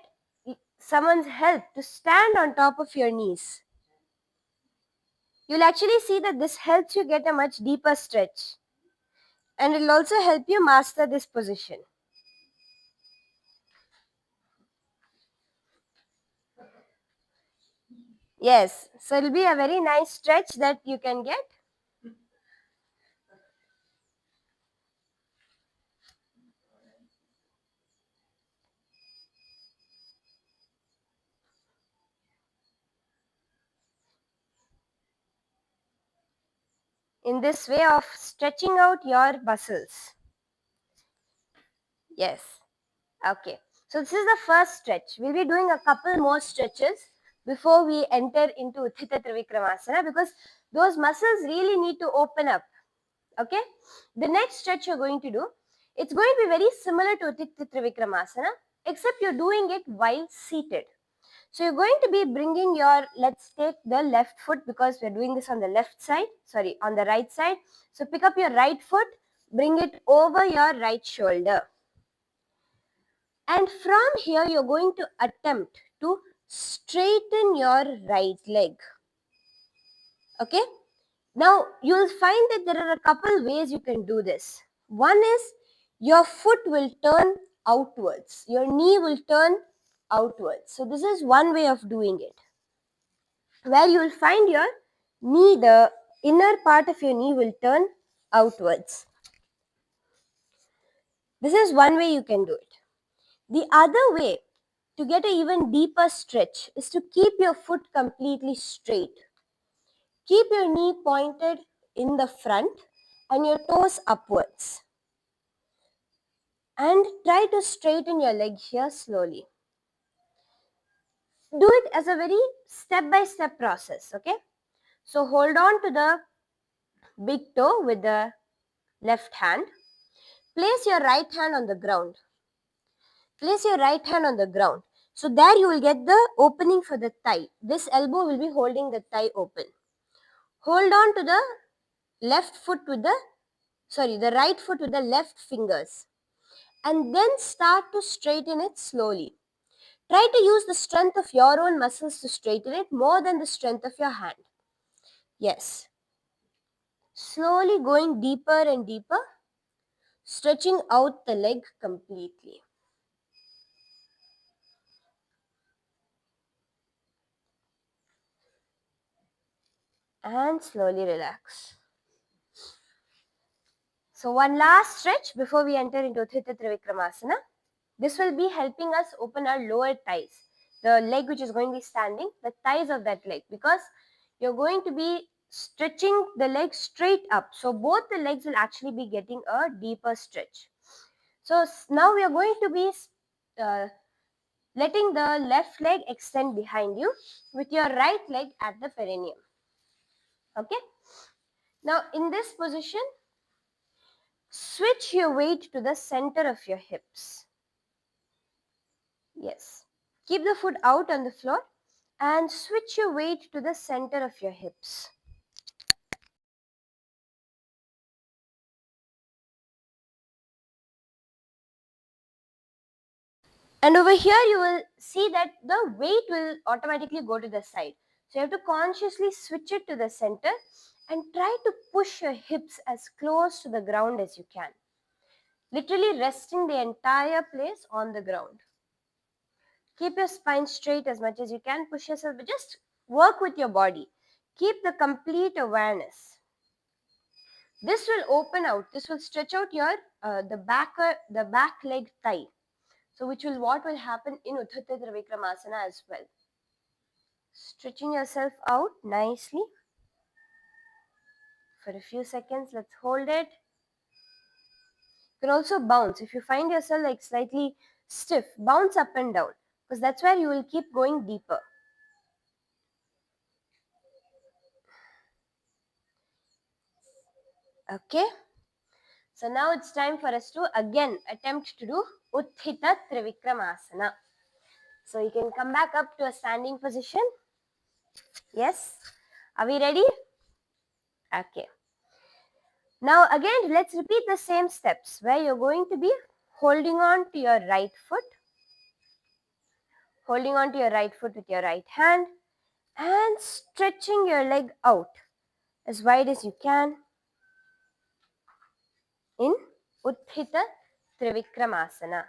someone's help to stand on top of your knees. You'll actually see that this helps you get a much deeper stretch and it will also help you master this position. Yes, so it'll be a very nice stretch that you can get. In this way of stretching out your muscles. Yes. Okay. So this is the first stretch. We'll be doing a couple more stretches before we enter into Trithiya Vinyasa because those muscles really need to open up. Okay. The next stretch you're going to do, it's going to be very similar to Trithiya Vinyasa except you're doing it while seated. So you're going to be bringing your, let's take the left foot because we're doing this on the left side, sorry, on the right side. So pick up your right foot, bring it over your right shoulder. And from here, you're going to attempt to straighten your right leg. Okay. Now, you'll find that there are a couple ways you can do this. One is your foot will turn outwards. Your knee will turn outwards. So this is one way of doing it, where you will find your knee, the inner part of your knee will turn outwards. This is one way you can do it. The other way to get an even deeper stretch is to keep your foot completely straight. Keep your knee pointed in the front and your toes upwards. And try to straighten your leg here slowly. Do it as a very step-by-step process, okay? So hold on to the big toe with the left hand. Place your right hand on the ground. Place your right hand on the ground. So there you will get the opening for the thigh. This elbow will be holding the thigh open. Hold on to the left foot with the right foot with the left fingers. And then start to straighten it slowly. Try to use the strength of your own muscles to straighten it more than the strength of your hand. Yes. Slowly going deeper and deeper, stretching out the leg completely. And slowly relax. So one last stretch before we enter into Trithiya Vinyasa. This will be helping us open our lower thighs. The leg which is going to be standing, the thighs of that leg, because you're going to be stretching the leg straight up. So both the legs will actually be getting a deeper stretch. So now we are going to be letting the left leg extend behind you with your right leg at the perineum. Okay. Now in this position, switch your weight to the center of your hips. Yes. Keep the foot out on the floor and switch your weight to the center of your hips. And over here you will see that the weight will automatically go to the side. So you have to consciously switch it to the center and try to push your hips as close to the ground as you can. Literally resting the entire place on the ground. Keep your spine straight as much as you can. Push yourself, but just work with your body. Keep the complete awareness. This will open out. This will stretch out your the back leg thigh. So what will happen in Uttara Trivikramasana as well. Stretching yourself out nicely. for a few seconds. Let's hold it. You can also bounce. If you find yourself like slightly stiff, bounce up and down, because that's where you will keep going deeper. Okay. So now it's time for us to again attempt to do Utthita Trivikramasana. So you can come back up to a standing position. Yes. Are we ready? Okay. Now again, let's repeat the same steps where you're going to be holding on to your right foot, with your right hand, and stretching your leg out as wide as you can in Utthita Trivikramasana.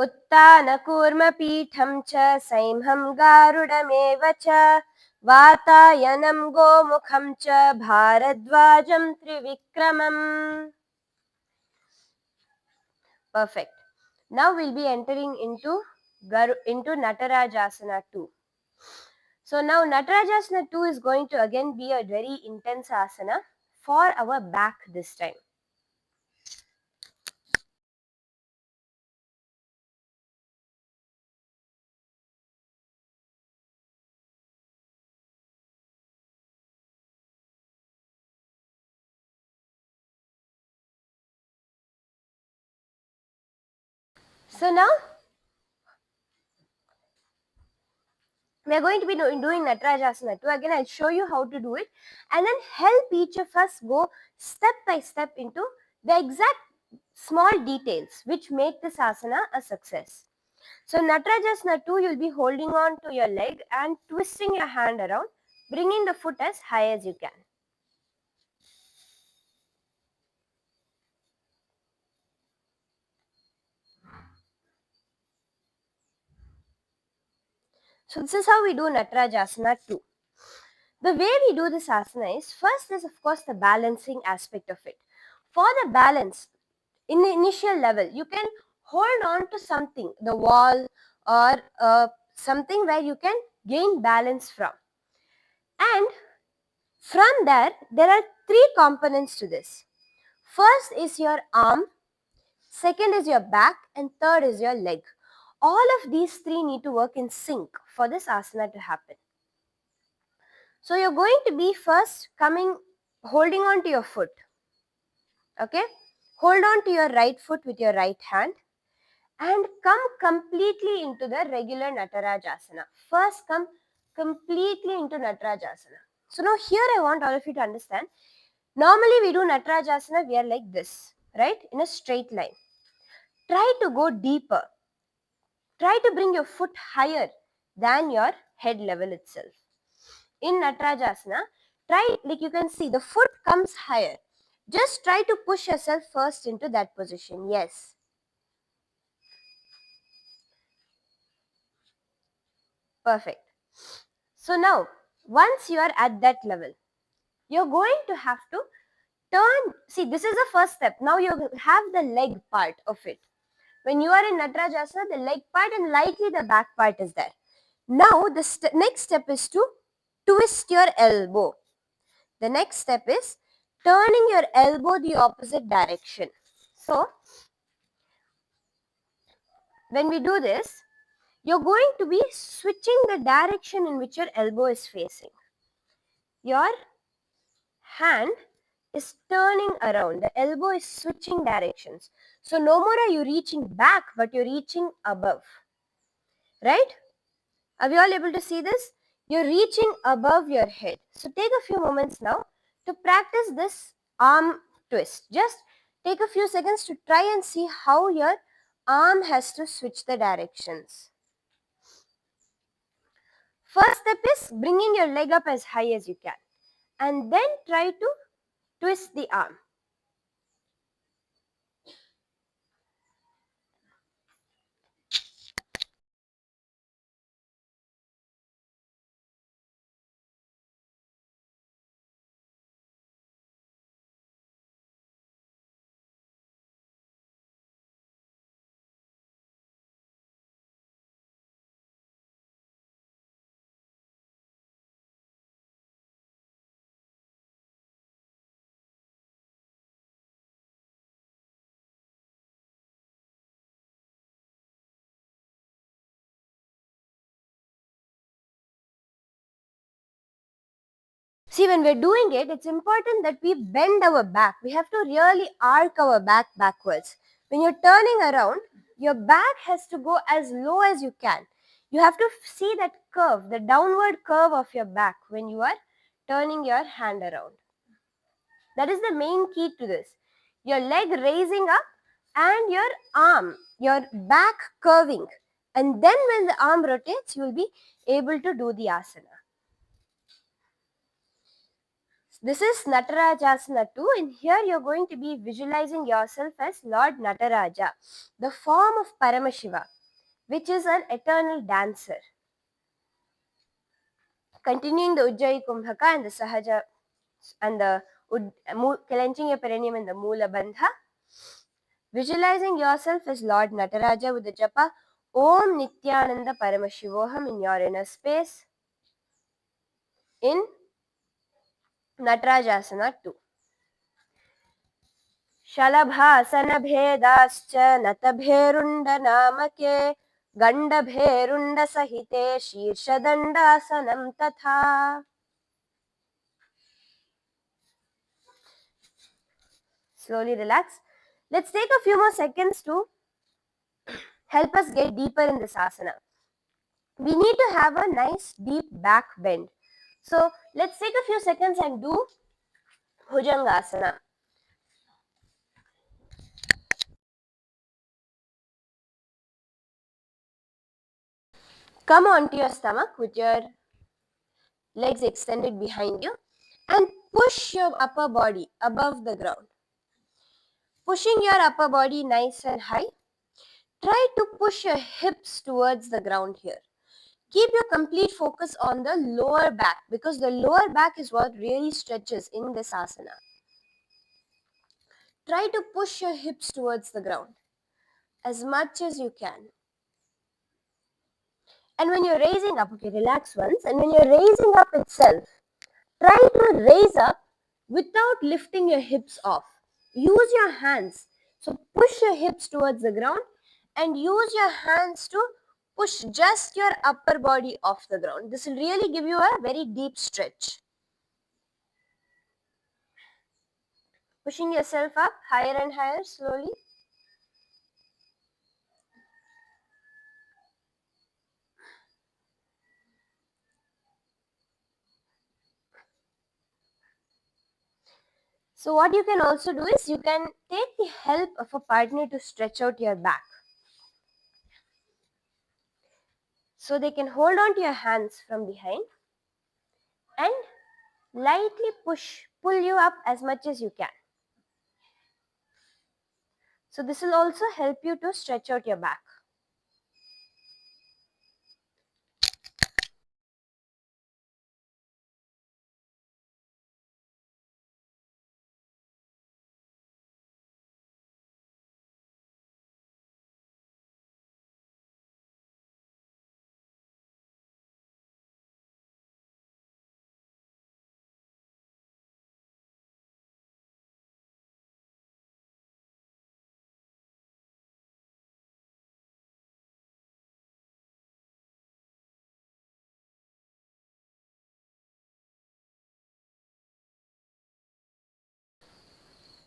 उत्तानकूर्मपीठं च सैंहं गारुडमेव च वातायनं गोमुखं च भारद्वाजं त्रिविक्रमम्. Perfect. Now we'll be entering into Natarajasana 2. So now Natarajasana 2 is going to again be a very intense asana for our back this time. So now we are going to be doing Natarajasana 2. Again, I'll show you how to do it and then help each of us go step by step into the exact small details which make this asana a success. So Natarajasana 2, you'll be holding on to your leg and twisting your hand around, bringing the foot as high as you can. So this is how we do Natarajasana 2. The way we do this asana is, first is of course the balancing aspect of it. For the balance, in the initial level, you can hold on to something, the wall or something where you can gain balance from. And from there are three components to this. First is your arm, second is your back, and third is your leg. All of these three need to work in sync for this asana to happen. So you're going to be first holding on to your foot. Okay, hold on to your right foot with your right hand and come completely into the regular Natarajasana. First come completely into Natarajasana. So now here I want all of you to understand. Normally we do Natarajasana, we are like this, right? In a straight line. Try to go deeper. Try to bring your foot higher than your head level itself. In Natarajasana, try, like you can see, the foot comes higher. Just try to push yourself first into that position. Yes. Perfect. So now, once you are at that level, you're going to have to turn. See, this is the first step. Now you have the leg part of it. When you are in Natarajasana, the leg part and lightly the back part is there. Now, the next step is to twist your elbow. The next step is turning your elbow the opposite direction. So, when we do this, you're going to be switching the direction in which your elbow is facing. Your hand is turning around. The elbow is switching directions. So no more are you reaching back, but you're reaching above. Right? Are we all able to see this? You're reaching above your head. So take a few moments now to practice this arm twist. Just take a few seconds to try and see how your arm has to switch the directions. First step is bringing your leg up as high as you can and then try to twist the arm. See, when we're doing it, it's important that we bend our back. We have to really arc our back backwards. When you're turning around, your back has to go as low as you can. You have to see that curve, the downward curve of your back when you are turning your hand around. That is the main key to this. Your leg raising up and your arm, your back curving. And then when the arm rotates, you will be able to do the asana. This is Natarajasana 2, and here you're going to be visualizing yourself as Lord Nataraja, the form of Paramashiva, which is an eternal dancer. Continuing the Ujjayi Kumbhaka and the Sahaja and the clenching your perineum and the Mula Bandha, visualizing yourself as Lord Nataraja with the japa Om Nithyananda Paramashivoham in your inner space in Natarajasana 2. शलभासनभेदाश्च नतभेरुण्डनामके गण्डभेरुण्डसहिते शीर्षदण्डासनं तथा. Slowly relax. Let's take a few more seconds to help us get deeper in this asana. We need to have a nice deep back bend. So let's take a few seconds and do Bhujangasana. Come onto your stomach with your legs extended behind you and push your upper body above the ground. Pushing your upper body nice and high. Try to push your hips towards the ground here. Keep your complete focus on the lower back because the lower back is what really stretches in this asana. Try to push your hips towards the ground as much as you can. And when you're raising up, okay, relax once. And when you're raising up itself, try to raise up without lifting your hips off. Use your hands. So push your hips towards the ground and use your hands to push just your upper body off the ground. This will really give you a very deep stretch. Pushing yourself up higher and higher slowly. So what you can also do is you can take the help of a partner to stretch out your back. So they can hold on to your hands from behind and lightly pull you up as much as you can. So this will also help you to stretch out your back.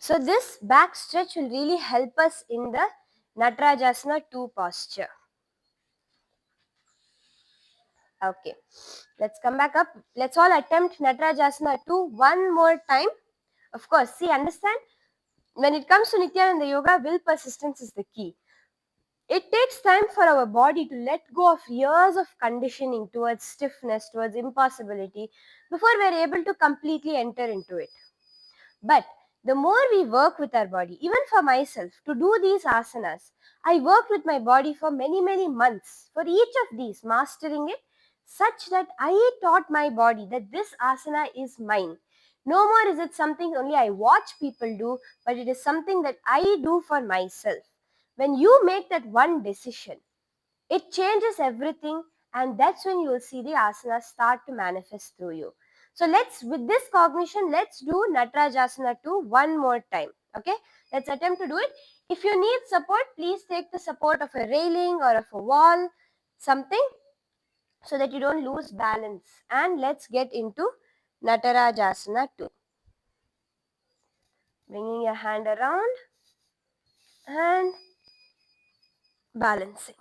So this back stretch will really help us in the Natarajasana 2 posture. Okay, let's come back up. Let's all attempt Natarajasana 2 one more time. Of course, see, understand, when it comes to Nithyananda Yoga, will persistence is the key. It takes time for our body to let go of years of conditioning towards stiffness, towards impossibility, before we're able to completely enter into it. But the more we work with our body, even for myself, to do these asanas, I worked with my body for many, many months for each of these, mastering it such that I taught my body that this asana is mine. No more is it something only I watch people do, but it is something that I do for myself. When you make that one decision, it changes everything, and that's when you will see the asanas start to manifest through you. So with this cognition, let's do Natarajasana 2 one more time. Okay, let's attempt to do it. If you need support, please take the support of a railing or of a wall, something, so that you don't lose balance. And let's get into Natarajasana 2. Bringing your hand around and balancing.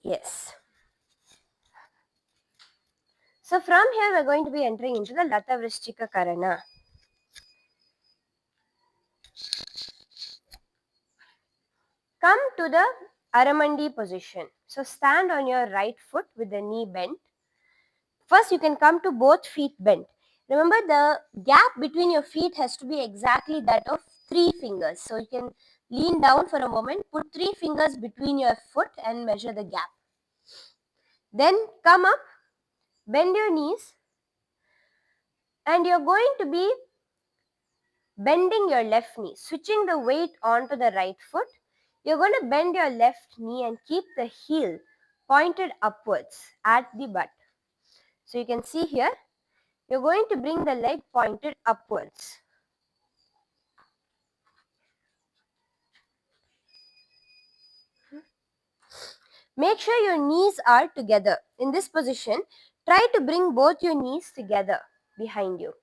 Yes. So from here we're going to be entering into the Lata Vrishchika Karana. Come to the Aramandi position. So stand on your right foot with the knee bent. First you can come to both feet bent. Remember, the gap between your feet has to be exactly that of 3 fingers. So you can lean down for a moment, put 3 fingers between your foot and measure the gap. Then come up, bend your knees, and you're going to be bending your left knee, switching the weight onto the right foot. You're going to bend your left knee and keep the heel pointed upwards at the butt. So you can see here, you're going to bring the leg pointed upwards. Make sure your knees are together. In this position, try to bring both your knees together behind you.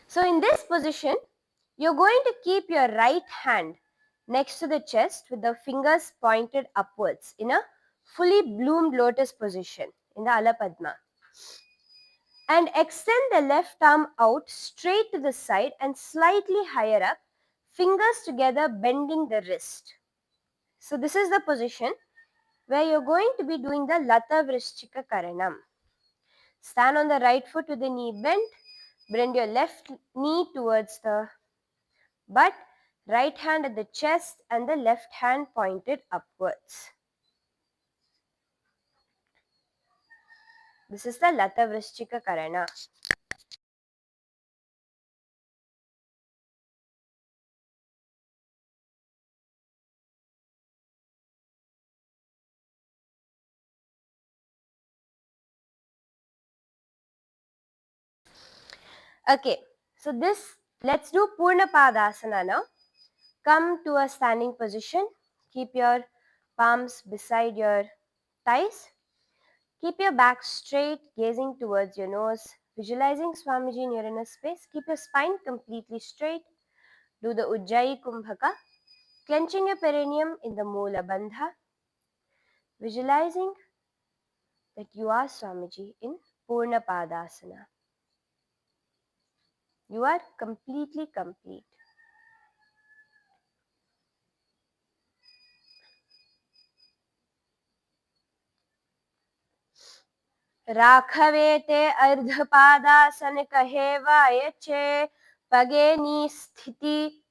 So in this position, you're going to keep your right hand next to the chest with the fingers pointed upwards in a fully bloomed lotus position in the Alapadma. And extend the left arm out straight to the side and slightly higher up, fingers together bending the wrist. So this is the position where you're going to be doing the Lata Vrishchika Karanam. Stand on the right foot with the knee bent, bend your left knee towards the butt, right hand at the chest and the left hand pointed upwards. This is the Lata Vrishchika Karana. Okay, so let's do Purna Padasana now. Come to a standing position. Keep your palms beside your thighs. Keep your back straight, gazing towards your nose. Visualizing Swamiji in your inner space. Keep your spine completely straight. Do the Ujjayi Kumbhaka. Clenching your perineum in the Moola Bandha. Visualizing that you are Swamiji in Purna Padasana. You are completely complete. राघवे ते अर्धपादासन कहे वायचे पगे नी स्थिति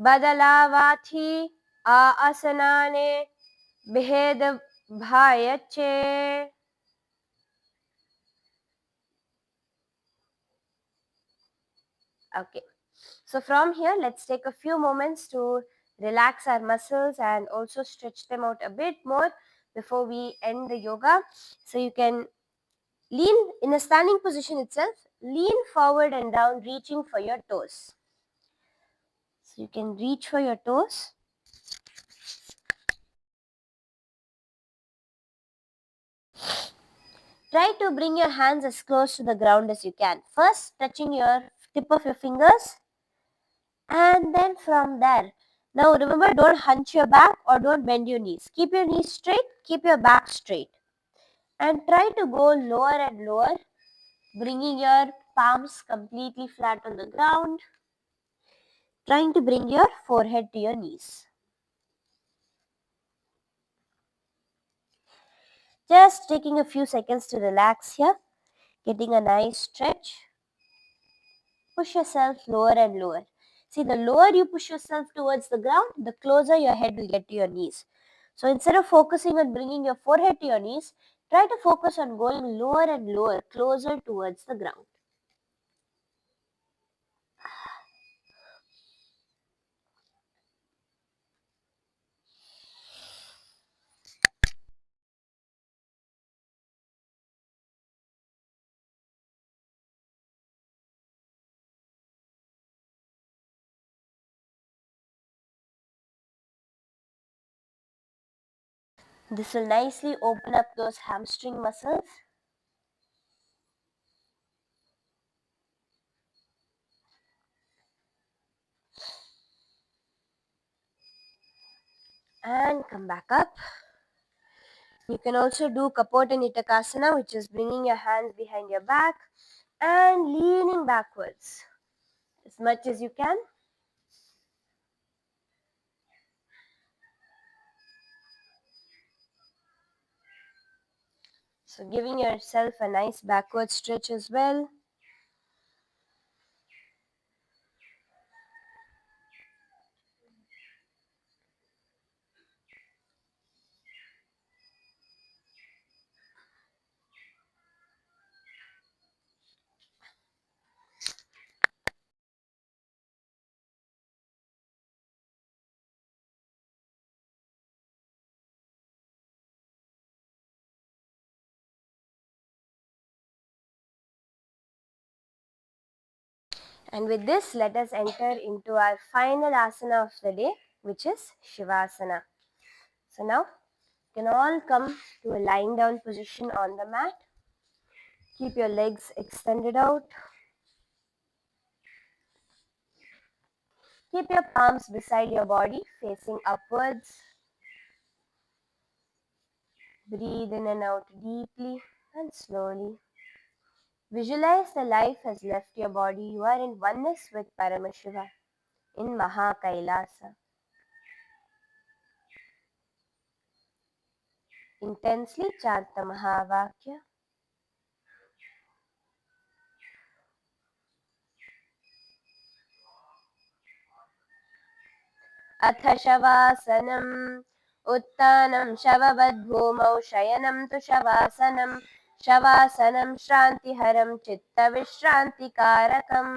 बदलावाथी आ आसनाने भेद भायचे. Okay, so from here let's take a few moments to relax our muscles and also stretch them out a bit more before we end the yoga. So you can lean in a standing position itself, lean forward and down, reaching for your toes. So you can reach for your toes. Try to bring your hands as close to the ground as you can. First, touching your tip of your fingers, and then from there. Now remember, don't hunch your back or don't bend your knees. Keep your knees straight, keep your back straight. And try to go lower and lower, bringing your palms completely flat on the ground. Trying to bring your forehead to your knees. Just taking a few seconds to relax here, getting a nice stretch. Push yourself lower and lower. See, the lower you push yourself towards the ground, the closer your head will get to your knees. So instead of focusing on bringing your forehead to your knees, try to focus on going lower and lower, closer towards the ground. This will nicely open up those hamstring muscles. And come back up. You can also do Kapota Nitakasana, which is bringing your hands behind your back and leaning backwards as much as you can. So giving yourself a nice backward stretch as well. And with this, let us enter into our final asana of the day, which is Shivasana. So now, you can all come to a lying down position on the mat. Keep your legs extended out. Keep your palms beside your body, facing upwards. Breathe in and out deeply and slowly. Visualize the life has left your body. You are in oneness with Paramashiva, in Maha Kailasa. Intensely chant the Mahavakya. अथ शवासनम् उत्थानं शववद्भूमौ शयनं तु शवासनं शवासनं श्रान्तिहरं चित्तविश्रान्तिकारकम्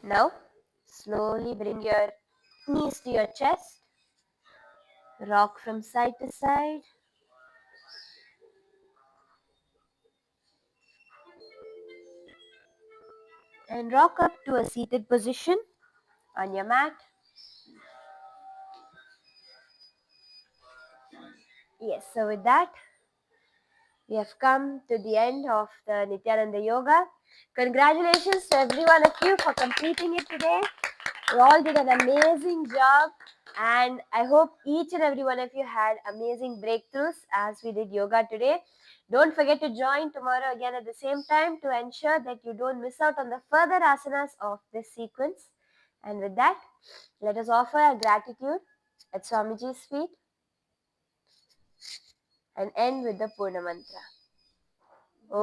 Now, slowly bring your knees to your chest, rock from side to side, and rock up to a seated position on your mat. Yes, so with that, we have come to the end of the Nithyananda Yoga. Congratulations to every one of you for completing it today. You all did an amazing job, and I hope each and every one of you had amazing breakthroughs as we did yoga today. Don't forget to join tomorrow again at the same time to ensure that you don't miss out on the further asanas of this sequence. And with that, let us offer our gratitude at Swamiji's feet and end with the Purna Mantra. ॐ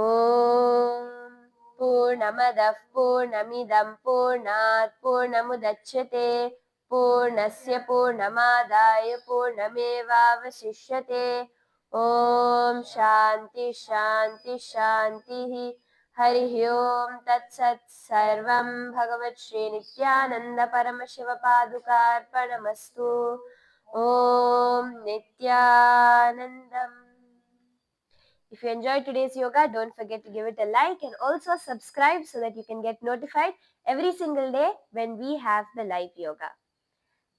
पूर्णमदः पूर्णमिदं पूर्णात् पूर्णमुदच्यते पूर्णस्य पूर्णमादाय पूर्णमेवावशिष्यते ॐ शान्ति शान्ति शान्तिः हरिः ओं तत्सत् सर्वं भगवत्श्रीनित्यानन्दपरमशिवपादुकार्पणमस्तु ॐ नित्यानन्दम्. If you enjoyed today's yoga, don't forget to give it a like and also subscribe so that you can get notified every single day when we have the live yoga.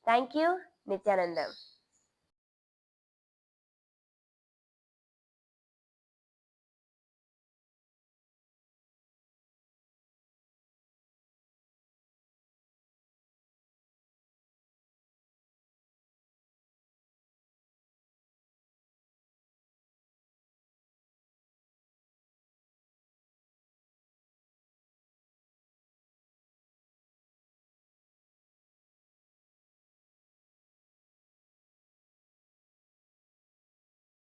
Thank you, Nithyananda.